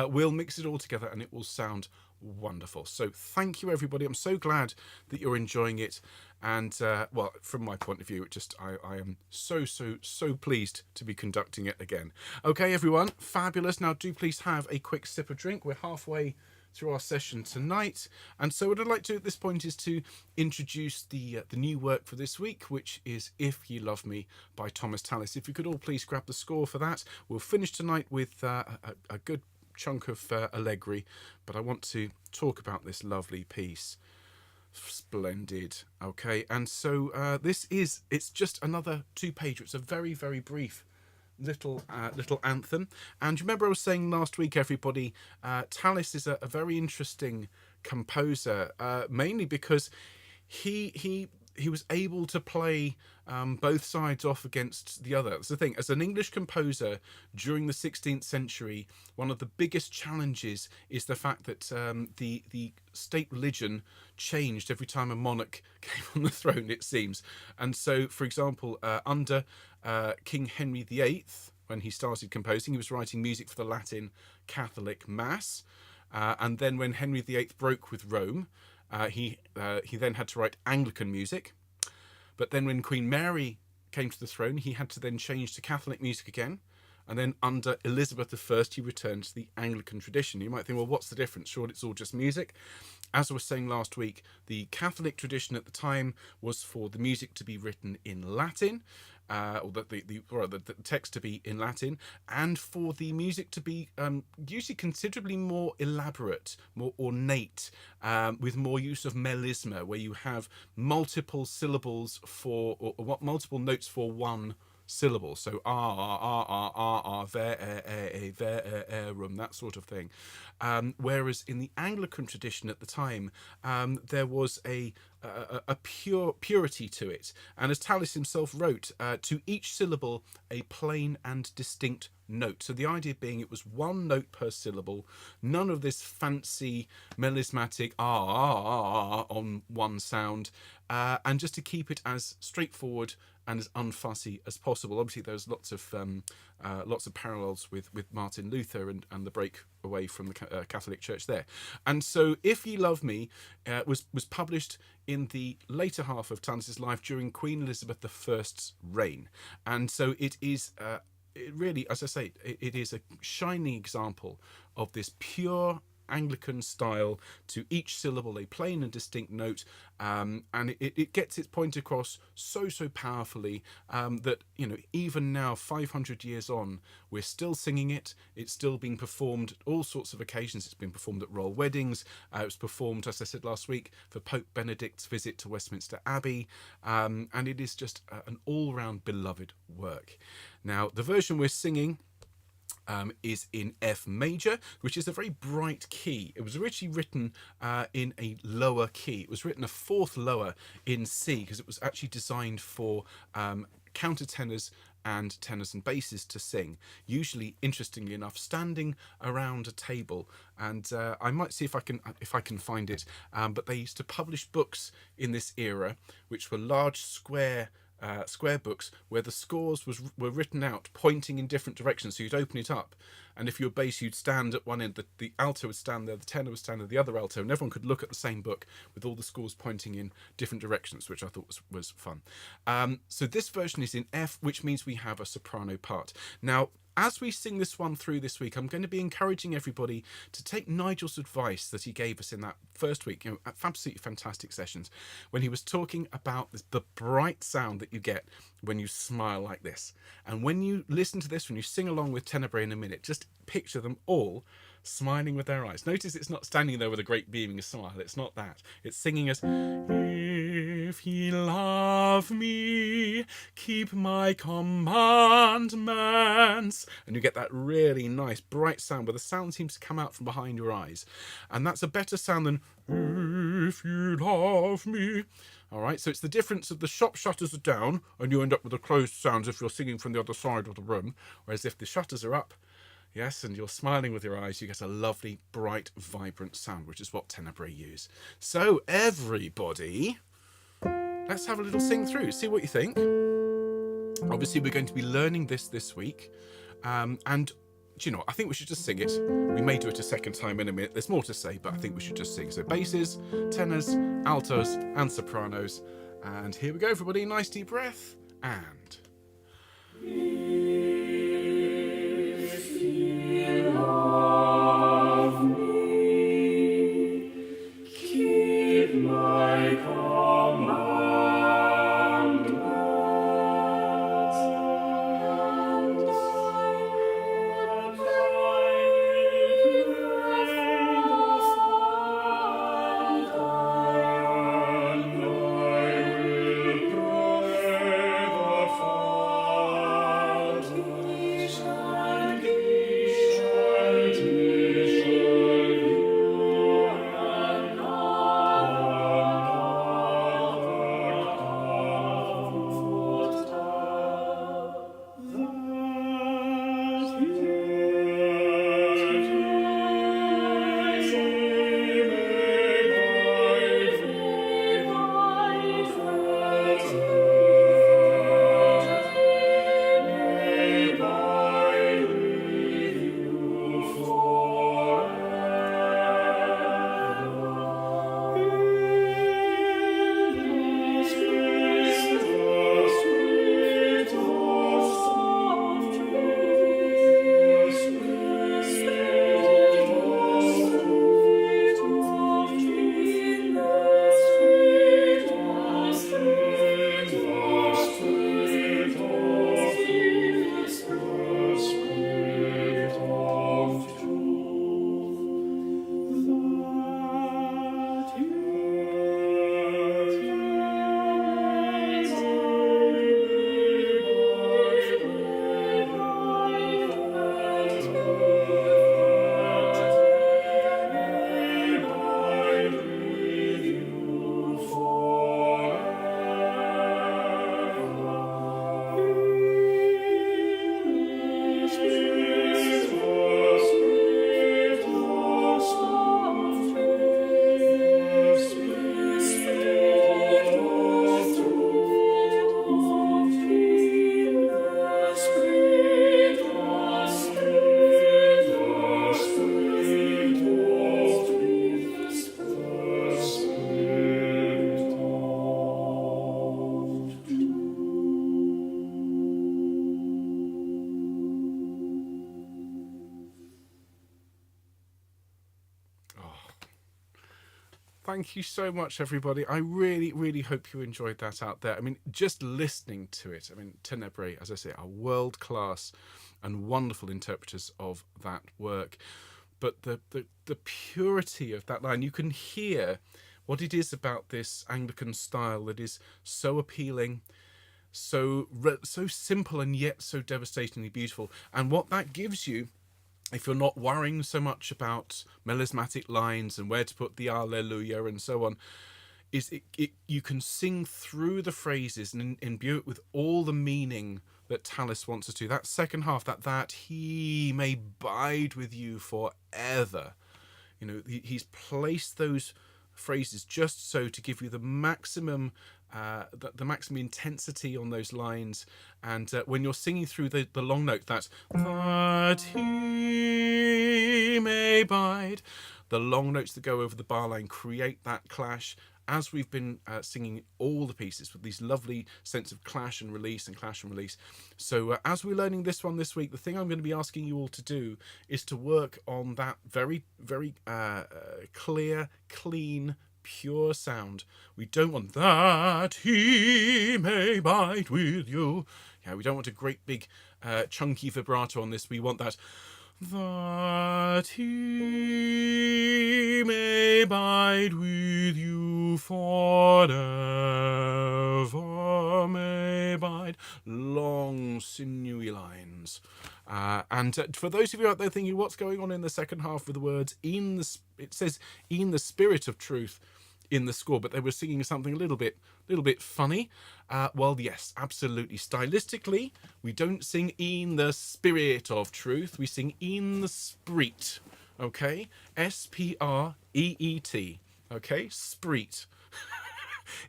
We'll mix it all together and it will sound wonderful. So thank you, everybody. I'm so glad that you're enjoying it. And well, from my point of view, I am so pleased to be conducting it again. Okay, everyone, fabulous. Now do please have a quick sip of drink. We're halfway through our session tonight, and so what I'd like to do at this point is to introduce the new work for this week, which is If You Love Me by Thomas Tallis. If you could all please grab the score for that. We'll finish tonight with a good chunk of Allegri, but I want to talk about this lovely piece. Splendid. Okay, and so it's just another 2-pager. It's a very brief little anthem. And remember I was saying last week, everybody, Tallis is a very interesting composer, mainly because he was able to play both sides off against the other. That's the thing. As an English composer during the 16th century, one of the biggest challenges is the fact that the state religion changed every time a monarch came on the throne, it seems. And so, for example, under King Henry VIII, when he started composing, he was writing music for the Latin Catholic Mass. And then when Henry VIII broke with Rome, he then had to write Anglican music. But then when Queen Mary came to the throne, he had to then change to Catholic music again. And then under Elizabeth I, he returned to the Anglican tradition. You might think, well, what's the difference? Sure, it's all just music. As I was saying last week, the Catholic tradition at the time was for the music to be written in Latin, or the text to be in Latin, and for the music to be usually considerably more elaborate, more ornate, with more use of melisma, where you have multiple syllables for, or multiple notes for one syllable. So verum, that sort of thing. Whereas in the Anglican tradition at the time, there was a purity to it. And as Tallis himself wrote, to each syllable a plain and distinct note. So the idea being it was one note per syllable, none of this fancy melismatic on one sound, and just to keep it as straightforward and as unfussy as possible. Obviously, there's lots of parallels with Martin Luther and the break away from the Catholic Church there. And so, If You Love Me was published in the later half of Tallis's life during Queen Elizabeth I's reign, and so it is. It really, as I say, it is a shining example of this pure Anglican style, to each syllable a plain and distinct note, and it gets its point across so powerfully that, you know, even now 500 years on, we're still singing it. It's still being performed at all sorts of occasions. It's been performed at royal weddings. It was performed, as I said last week, for Pope Benedict's visit to Westminster Abbey, and it is just an all-round beloved work. Now, the version we're singing is in F major, which is a very bright key. It was originally written in a lower key. It was written a fourth lower in C, because it was actually designed for countertenors and tenors and basses to sing, usually, interestingly enough, standing around a table. And I might see if I can find it, but they used to publish books in this era, which were large square books where the scores were written out pointing in different directions. So you'd open it up, and if you're bass, you'd stand at one end, the alto would stand there, the tenor would stand at the other alto, and everyone could look at the same book with all the scores pointing in different directions, which I thought was fun. So this version is in F, which means we have a soprano part. Now, as we sing this one through this week, I'm going to be encouraging everybody to take Nigel's advice that he gave us in that first week, you know, absolutely fantastic sessions, when he was talking about the bright sound that you get when you smile like this. And when you listen to this, when you sing along with Tenebrae in a minute, just picture them all smiling with their eyes. Notice it's not standing there with a great beaming smile. It's not that. It's singing as If ye love me, keep my commandments. And you get that really nice, bright sound where the sound seems to come out from behind your eyes. And that's a better sound than, if you love me. All right, so it's the difference of the shop shutters are down and you end up with a closed sound if you're singing from the other side of the room. Whereas if the shutters are up, yes, and you're smiling with your eyes, you get a lovely, bright, vibrant sound, which is what Tenebrae use. So everybody, let's have a little sing through, see what you think. Obviously, we're going to be learning this week. And do you know what? I think we should just sing it. We may do it a second time in a minute. There's more to say, but I think we should just sing. So basses, tenors, altos, and sopranos. And here we go, everybody. Nice deep breath. And... If you love me, keep my Thank you so much, everybody. I really, really hope you enjoyed that out there. I mean, just listening to it, I mean, Tenebrae, as I say, are world-class and wonderful interpreters of that work. But the purity of that line, you can hear what it is about this Anglican style that is so appealing, so simple and yet so devastatingly beautiful. And what that gives you, if you're not worrying so much about melismatic lines and where to put the Alleluia and so on, is you can sing through the phrases and imbue it with all the meaning that Tallis wants us to. That second half, that he may bide with you forever. You know, he's placed those phrases just so to give you the maximum the maximum intensity on those lines. And when you're singing through the long note, that he may bide, the long notes that go over the bar line create that clash, as we've been singing all the pieces with these lovely sense of clash and release and clash and release. So as we're learning this one this week, the thing I'm going to be asking you all to do is to work on that very, very clear, clean, pure sound. We don't want that he may bide with you. Yeah, we don't want a great big chunky vibrato on this. We want that that he may abide with you forever, may abide. Long, sinewy lines. And for those of you out there thinking, what's going on in the second half with the words, it says, in the spirit of truth in the score, but they were singing something a little bit funny. Well, yes, absolutely. Stylistically, we don't sing in the spirit of truth. We sing in the spreet. Okay, S-P-R-E-E-T. Okay, spreet.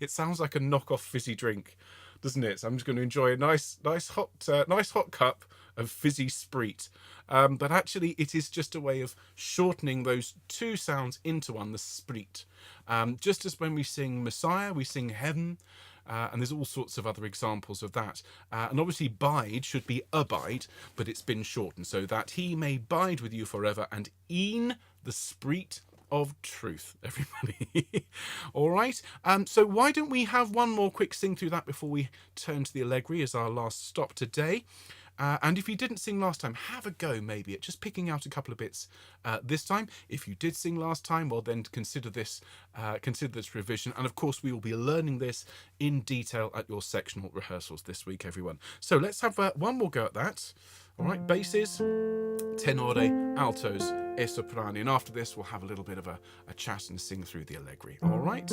It sounds like a knockoff fizzy drink, doesn't it? So I'm just going to enjoy a nice hot cup of fizzy spreet. But actually, it is just a way of shortening those two sounds into one, the spreet. Just as when we sing Messiah, we sing heaven, and there's all sorts of other examples of that. And obviously, bide should be abide, but it's been shortened, so that he may bide with you forever, and in the spreet of truth, everybody. All right. So why don't we have one more quick sing through that before we turn to the Allegri as our last stop today. And if you didn't sing last time, have a go maybe at just picking out a couple of bits this time. If you did sing last time, well then consider this revision. And of course, we will be learning this in detail at your sectional rehearsals this week, everyone. So let's have one more go at that. All right, basses, tenore, altos, e soprani. And after this, we'll have a little bit of a chat and sing through the Allegri. All right?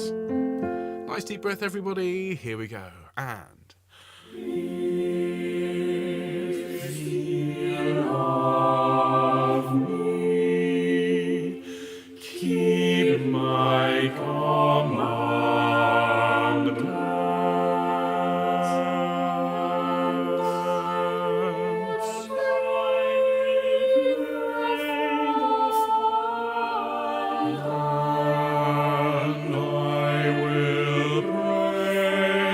Nice deep breath, everybody. Here we go. And... of me, keep my commandments. And I will pray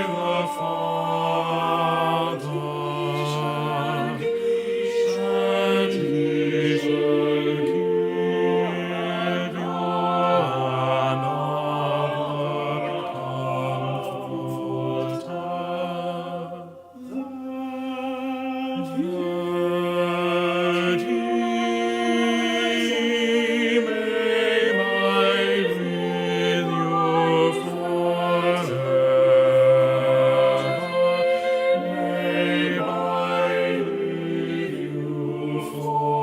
the Father, and he shall give you another comforter, that he may abide with you forever, may abide with you forever.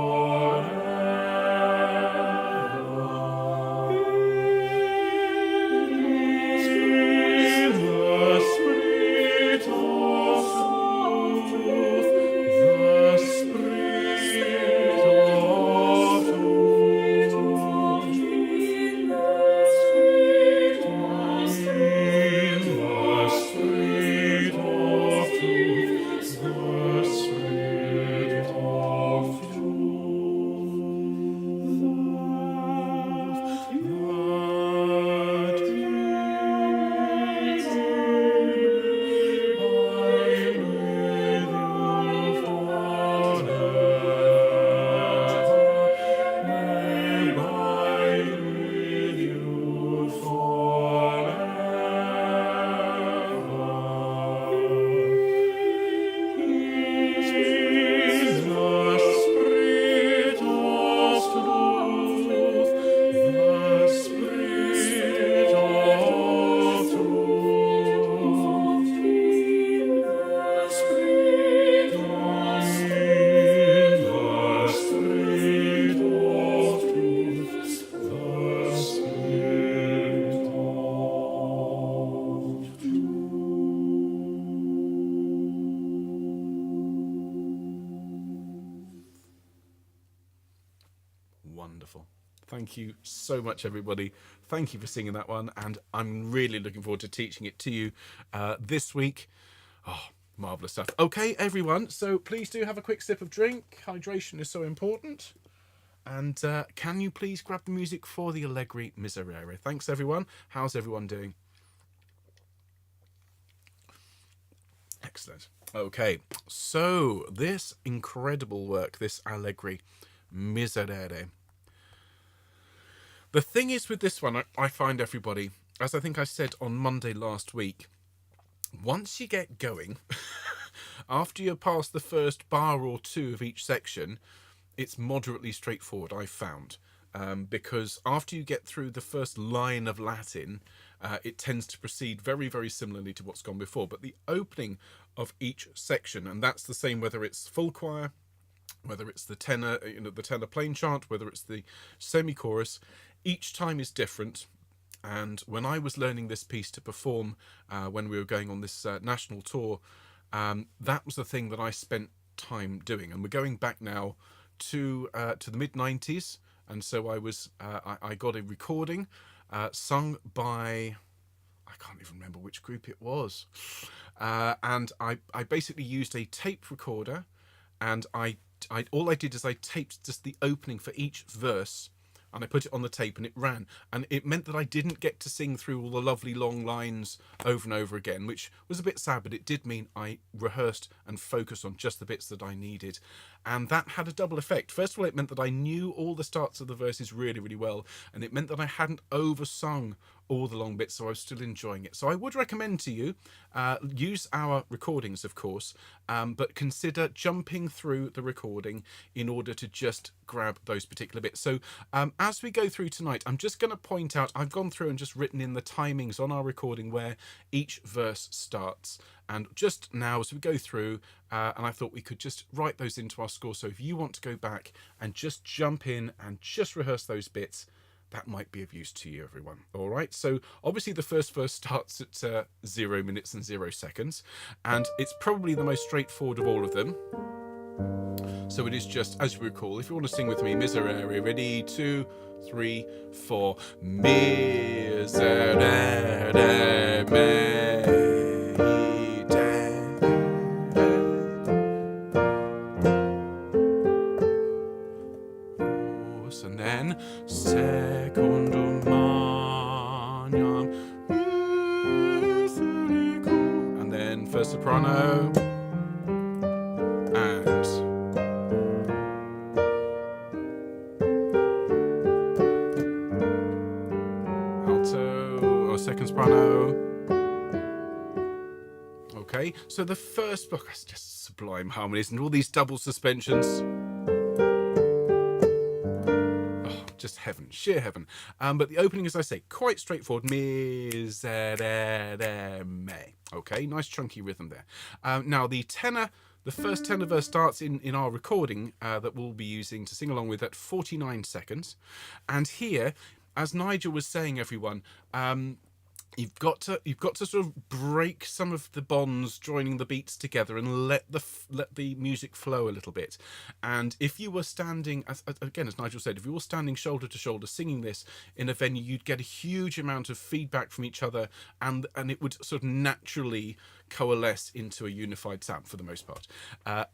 In the spirit of truth, the spirit of truth, in the spirit of truth, the spirit of truth, the spirit of Wonderful. Thank you so much, everybody. Thank you for singing that one, and I'm really looking forward to teaching it to you this week. Oh, marvellous stuff. Okay, everyone, so please do have a quick sip of drink. Hydration is so important. And can you please grab the music for the Allegri Miserere? Thanks, everyone. How's everyone doing? Excellent. Okay, so this incredible work, this Allegri Miserere. The thing is with this one, I find, everybody, as I think I said on Monday last week, once you get going, after you're past the first bar or two of each section, it's moderately straightforward, I've found. Because after you get through the first line of Latin, it tends to proceed very, very similarly to what's gone before. But the opening of each section, and that's the same whether it's full choir, whether it's the tenor, the tenor plain chant, whether it's the semi-chorus, each time is different. And when I was learning this piece to perform, when we were going on this national tour, that was the thing that I spent time doing. And we're going back now to the mid-90s, and so I got a recording sung by, I can't even remember which group it was, and I basically used a tape recorder, and all I did is I taped just the opening for each verse, and I put it on the tape and it ran. And it meant that I didn't get to sing through all the lovely long lines over and over again, which was a bit sad, but it did mean I rehearsed and focused on just the bits that I needed. And that had a double effect. First of all, it meant that I knew all the starts of the verses really, really well, and it meant that I hadn't oversung all the long bits, so I was still enjoying it. So I would recommend to you, use our recordings, of course, but consider jumping through the recording in order to just grab those particular bits. So as we go through tonight, I'm just going to point out, I've gone through and just written in the timings on our recording where each verse starts. And just now, as we go through, and I thought we could just write those into our score. So if you want to go back and just jump in and just rehearse those bits, that might be of use to you, everyone. All right. So obviously the first verse starts at 0 minutes and 0 seconds, and it's probably the most straightforward of all of them. So it is just, as you recall, if you want to sing with me, miserere, ready, 2, 3, 4. Miserere me. And then secundum maniam, and then first soprano and alto or second soprano. Okay, so the first block is just sublime harmonies and all these double suspensions. Just heaven, sheer heaven. But the opening, as I say, quite straightforward. Miserere me. Okay, nice chunky rhythm there. Now the tenor, the first tenor verse starts in our recording that we'll be using to sing along with at 49 seconds. And here, as Nigel was saying, everyone, you've got to sort of break some of the bonds joining the beats together and let the music flow a little bit. And if you were standing, as Nigel said, if you were standing shoulder to shoulder singing this in a venue, you'd get a huge amount of feedback from each other, and it would sort of naturally coalesce into a unified sound for the most part.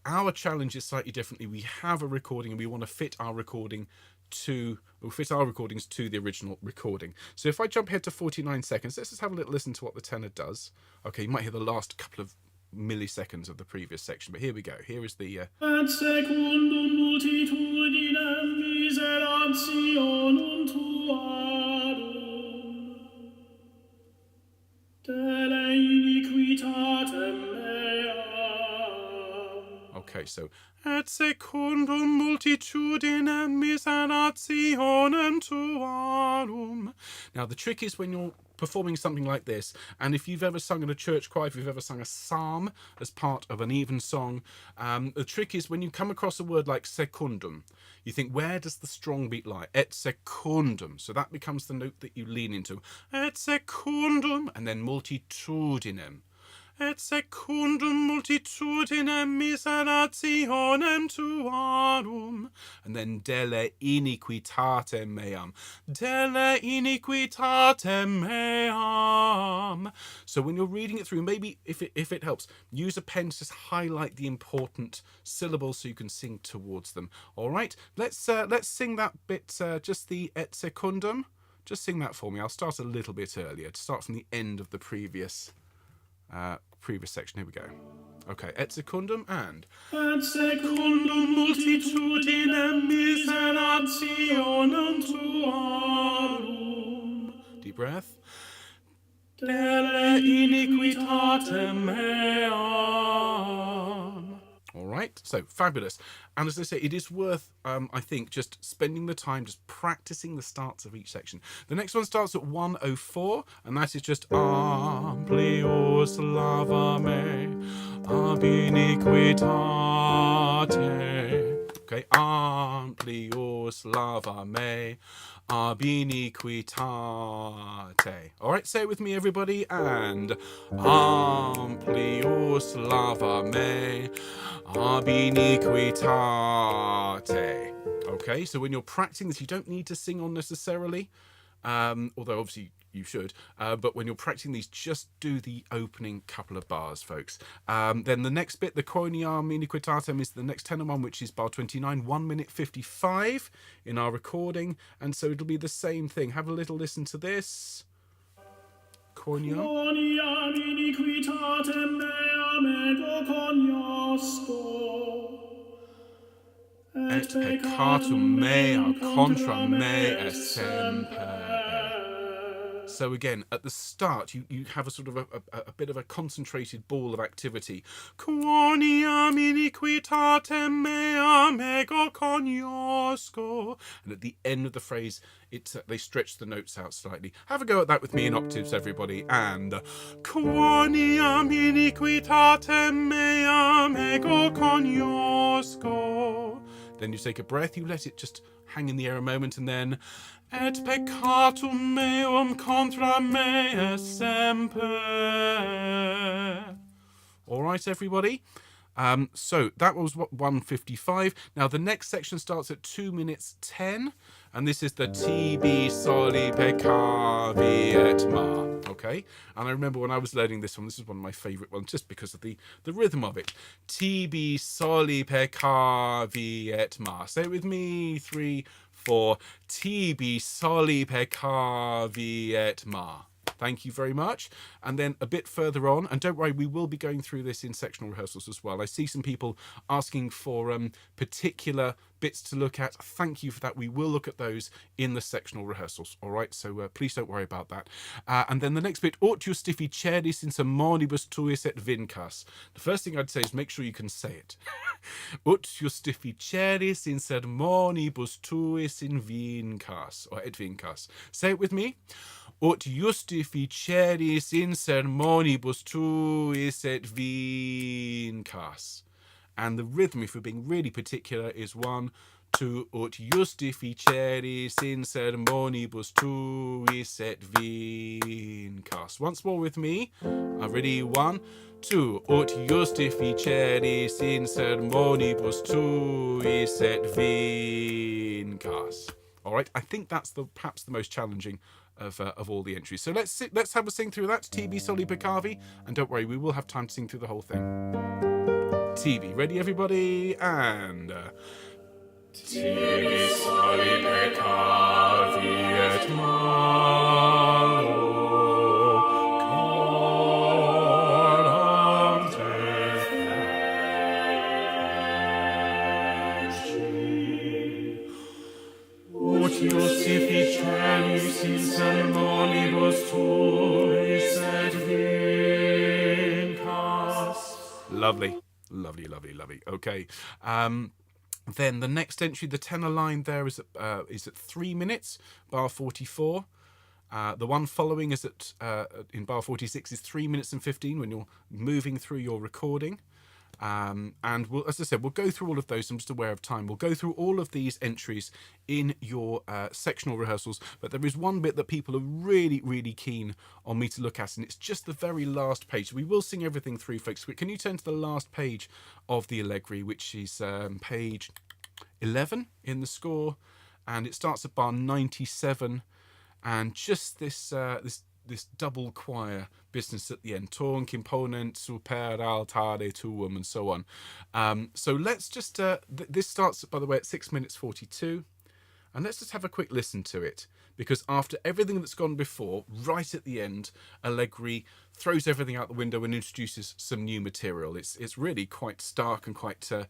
Our challenge is slightly differently. We have a recording and we want to fit our recordings to the original recording. So if I jump ahead to 49 seconds, let's just have a little listen to what the tenor does. Okay, you might hear the last couple of milliseconds of the previous section, but here we go. Here is the Et secundum multitudinem miserationum tuarum, dele iniquitatem meam. Okay, so et secundum multitudinem miserationem tuarum. Now the trick is when you're performing something like this, and if you've ever sung in a church choir, if you've ever sung a psalm as part of an even song, the trick is when you come across a word like secundum, you think, where does the strong beat lie? Et secundum. So that becomes the note that you lean into. Et secundum, and then multitudinem. Et secundum multitudinem miserationem tuarum. And then dele iniquitatem meam. Dele iniquitatem meam. So when you're reading it through, maybe if it helps, use a pen to just highlight the important syllables so you can sing towards them. All right, let's sing that bit, just the et secundum. Just sing that for me. I'll start a little bit earlier, to start from the end of the previous section. Here we go. Okay, et secundum and Et secundum multitudinem miserationem tuarum, deep breath. dele iniquitatem meam. All right, so fabulous. And as I say, it is worth, I think, just spending the time just practicing the starts of each section. The next one starts at 104, and that is just Amplius lava me, ab iniquitate. Okay, Amplius lava me, ab iniquitate. All right, say it with me, everybody. And Amplius lava me, ab iniquitate. Okay, so when you're practicing this, you don't need to sing on necessarily, although obviously you should. But when you're practicing these, just do the opening couple of bars, folks. Then the next bit, the Quoniam iniquitatem, is the next tenor one, which is bar 29, 1 minute 55 in our recording. And so it'll be the same thing. Have a little listen to this. Quoniam. Quoniam iniquitatem meam ego cognosco, Et peccatum mea contra me semper. So again, at the start, you have a sort of a bit of a concentrated ball of activity. Quoniam iniquitatem meam ego cognosco. And at the end of the phrase, they stretch the notes out slightly. Have a go at that with me in octaves, everybody. And Quoniam iniquitatem meam ego cognosco. Then you take a breath, you let it just hang in the air a moment, and then et peccatum meum contra me semper. All right, everybody. So that was 155. Now the next section starts at 2 minutes 10, and this is the tibi soli peccavi et ma. Okay, and I remember when I was learning this one, this is one of my favourite ones, just because of the rhythm of it. Tibi soli peccavi et ma. Say it with me. 3, 4. Tibi soli peccavi et ma. Thank you very much. And then a bit further on, and don't worry, we will be going through this in sectional rehearsals as well. I see some people asking for particular bits to look at. Thank you for that. We will look at those in the sectional rehearsals. All right, so please don't worry about that. And then the next bit, aut justificeris in sermonibus tuis et vincas. The first thing I'd say is make sure you can say it. Aut justificeris in sermonibus tuis in vincas, or et vincas. Say it with me. Aut justificeris in sermonibus tuis et vincas. And the rhythm, if we're being really particular, is 1, 2. Aut justificeris in sermonibus tuis et vincas. Once more with me. Ready? 1, 2. Aut justificeris in sermonibus tuis et vincas. All right, I think that's perhaps the most challenging of all the entries. So let's have a sing through that. Tibi soli peccavi, and don't worry, we will have time to sing through the whole thing. Tibi, ready everybody? And Tibi soli peccavi et malo coram te feci. Aut justificeris in sermonibus tuis et vincas. Lovely. Lovely, lovely, lovely. Okay. Then the next entry, the tenor line there is at 3 minutes, bar 44. The one following is in bar 46 is 3 minutes and 15 when you're moving through your recording. And we'll, as I said, we'll go through all of those. I'm just aware of time. We'll go through all of these entries in your sectional rehearsals. But there is one bit that people are really, really keen on me to look at, and it's just the very last page. We will sing everything through, folks. Can you turn to the last page of the Allegri, which is page 11 in the score, and it starts at bar 97, and just this double choir business at the end, tonc imponent super altare tuum, and so on. So let's just this starts, by the way, at 6 minutes 42, and let's just have a quick listen to it, because after everything that's gone before, right at the end, Allegri throws everything out the window and introduces some new material. It's really quite stark and quite well,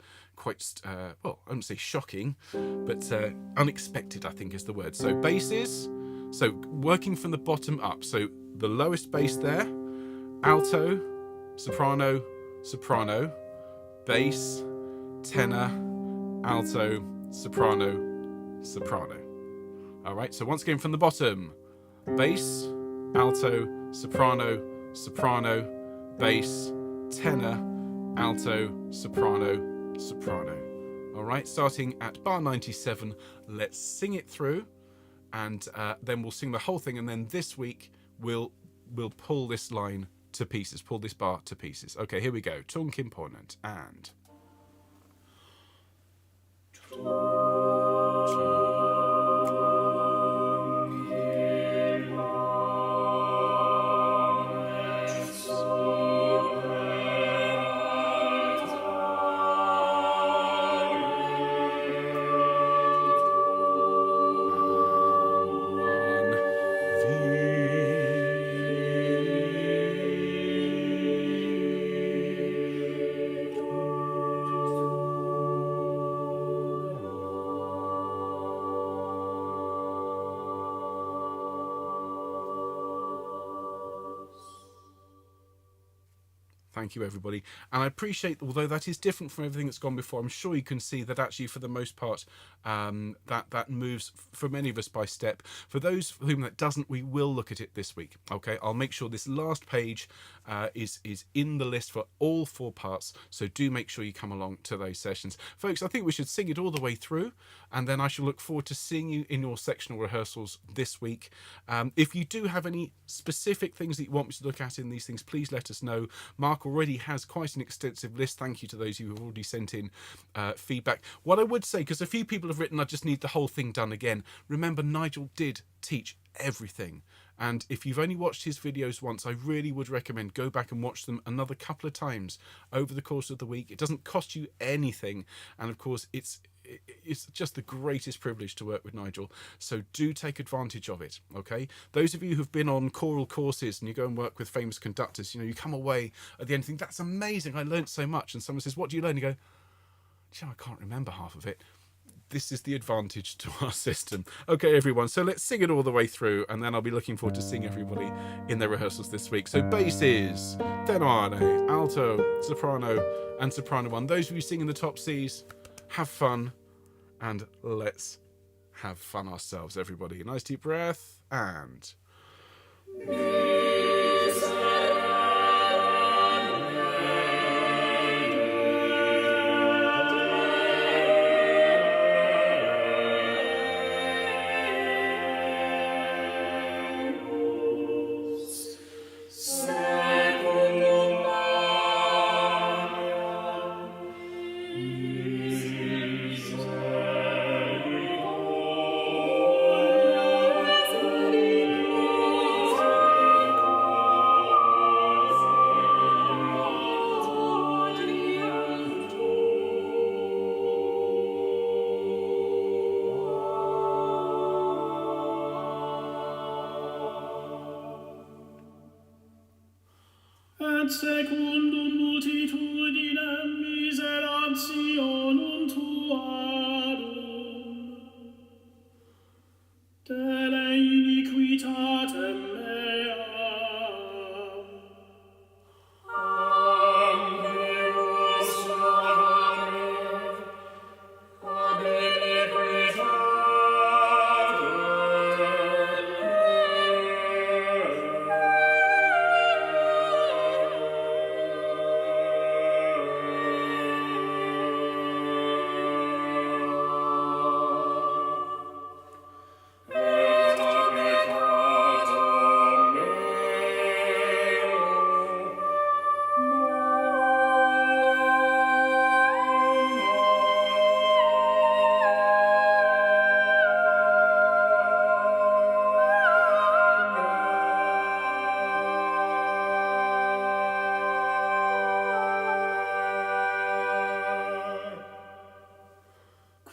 I wouldn't say shocking, but unexpected, I think is the word. So basses. So working from the bottom up. So the lowest bass there, alto, soprano, soprano, bass, tenor, alto, soprano, soprano. All right, so once again from the bottom, bass, alto, soprano, soprano, bass, tenor, alto, soprano, soprano. All right, starting at bar 97, let's sing it through, and then we'll sing the whole thing, and then this week we'll pull this line to pieces, pull this bar to pieces. Okay, here we go. Tung Kimponent and... Thank you, everybody. And I appreciate, although that is different from everything that's gone before, I'm sure you can see that actually, for the most part, that moves for many of us by step. For those for whom that doesn't, we will look at it this week. Okay, I'll make sure this last page is in the list for all 4 parts. So do make sure you come along to those sessions. Folks, I think we should sing it all the way through, and then I shall look forward to seeing you in your sectional rehearsals this week. If you do have any specific things that you want me to look at in these things, please let us know. Mark already has quite an extensive list. Thank you to those who have already sent in feedback. What I would say, because a few people have written, I just need the whole thing done again. Remember, Nigel did teach everything. And if you've only watched his videos once, I really would recommend go back and watch them another couple of times over the course of the week. It doesn't cost you anything. And of course, it's just the greatest privilege to work with Nigel, so do take advantage of it. Okay, those of you who've been on choral courses and you go and work with famous conductors, you come away at the end and think, that's amazing, I learned so much. And someone says, what do you learn? You go, I can't remember half of it. This is the advantage to our system. Okay, everyone, so let's sing it all the way through, and then I'll be looking forward to seeing everybody in their rehearsals this week. So basses, tenore, alto, soprano, and soprano 1. Those of you singing the top Cs, have fun, and let's have fun ourselves, everybody. Nice deep breath, and... Et secundum multitudinem miserationum tuarum, dele iniquitatem meam, Ambius Savanum, ab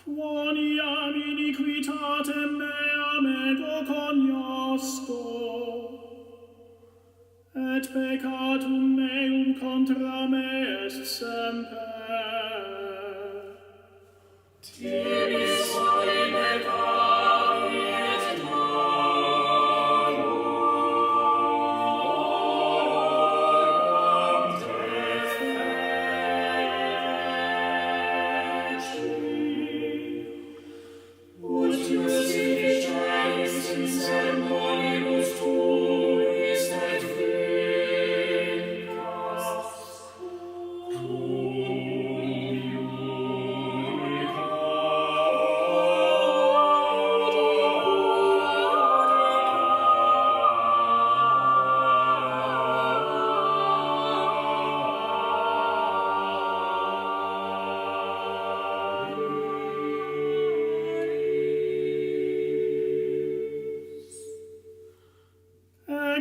quoniam iniquitatem meam ego cognosco, et peccatum meum contra me est semper. Tibi soli peccavi et marum te Ut justificaris in sermonibus tuis et vincas,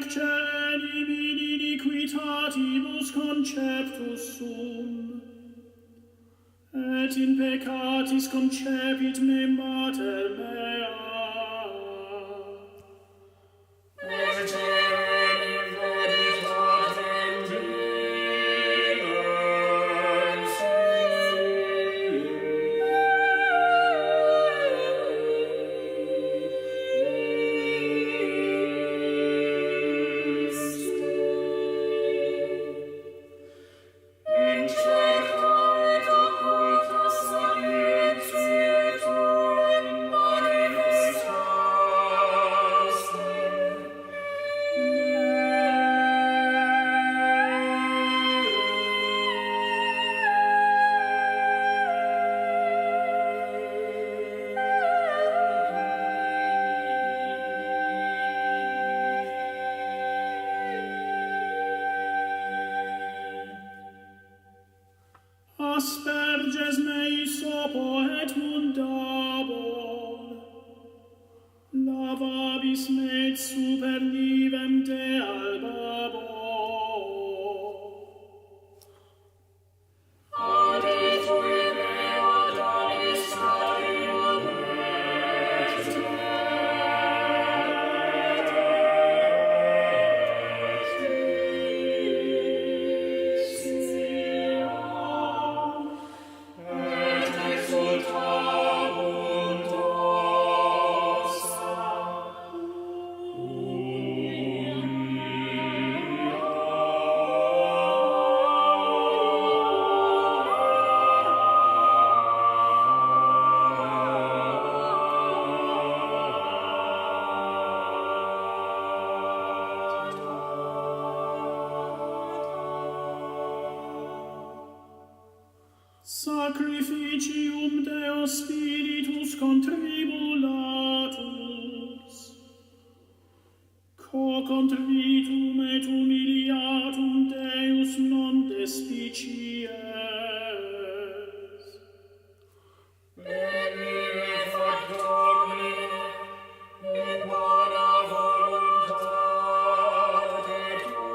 ecce enim in iniquitatibus conceptus sum, et in peccatis concepit me mater mea. Ecce enim veritatem asperges meis opo et mundabor, lavabis me super livem de albabor. Aditui meo danis carium Sacrificium Deo Spiritus contribulatus, co contritum et humiliatum Deus non despicies. Benime fac Domine, in bona voluntate tuae.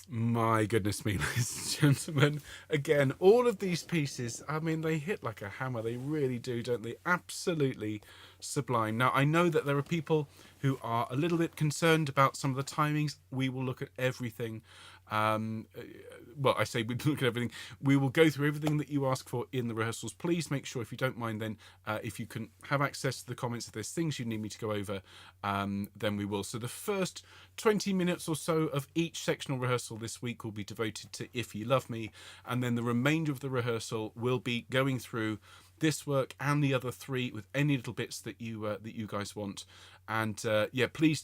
My goodness me, ladies and gentlemen. Again, all of these pieces, I mean, they hit like a hammer. They really do, don't they? Absolutely sublime. Now, I know that there are people who are a little bit concerned about some of the timings. We will look at everything. Well, I say we look at everything. We will go through everything that you ask for in the rehearsals. Please make sure, if you don't mind, then if you can have access to the comments, if there's things you need me to go over, then we will. So the first 20 minutes or so of each sectional rehearsal this week will be devoted to If You Love Me, and then the remainder of the rehearsal will be going through this work and the other three with any little bits that you guys want. And yeah, please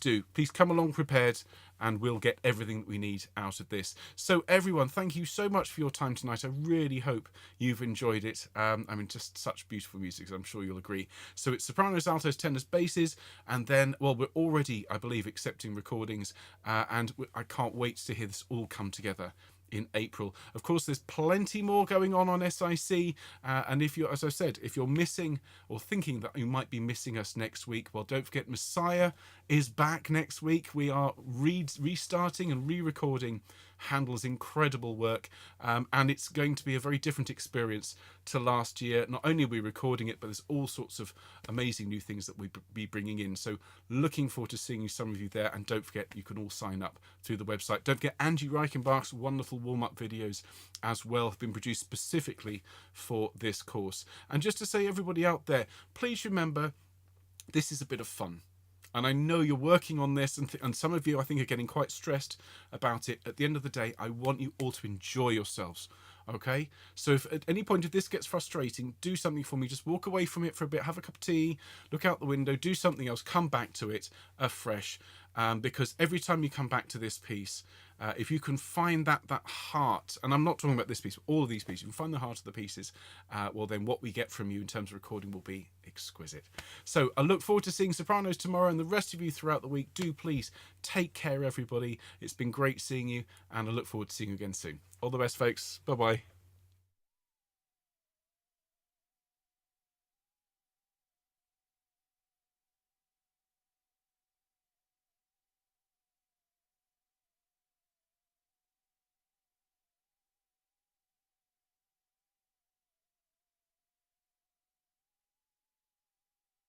come along prepared, and we'll get everything that we need out of this. So everyone, thank you so much for your time tonight. I really hope you've enjoyed it. I mean, just such beautiful music, as I'm sure you'll agree. So it's sopranos, altos, tenors, basses, and then, well, we're already, I believe, accepting recordings, and I can't wait to hear this all come together in April. Of course, there's plenty more going on SIC, and if you're, as I said, if you're missing or thinking that you might be missing us next week, well, don't forget Messiah is back next week. We are restarting and re-recording Handel's incredible work, and it's going to be a very different experience to last year. Not only are we recording it, but there's all sorts of amazing new things that we'll be bringing in. So looking forward to seeing some of you there, and don't forget you can all sign up through the website. Don't forget Angie Reichenbach's wonderful warm-up videos as well have been produced specifically for this course. And just to say, everybody out there, please remember, this is a bit of fun. And I know you're working on this, and some of you, I think, are getting quite stressed about it. At the end of the day, I want you all to enjoy yourselves, okay? So if at any point if this gets frustrating, do something for me. Just walk away from it for a bit, have a cup of tea, look out the window, do something else, come back to it afresh. Because every time you come back to this piece, if you can find that heart, and I'm not talking about this piece, but all of these pieces, you can find the heart of the pieces, well, then what we get from you in terms of recording will be exquisite. So I look forward to seeing sopranos tomorrow, and the rest of you throughout the week. Do please take care, everybody. It's been great seeing you, and I look forward to seeing you again soon. All the best, folks. Bye-bye.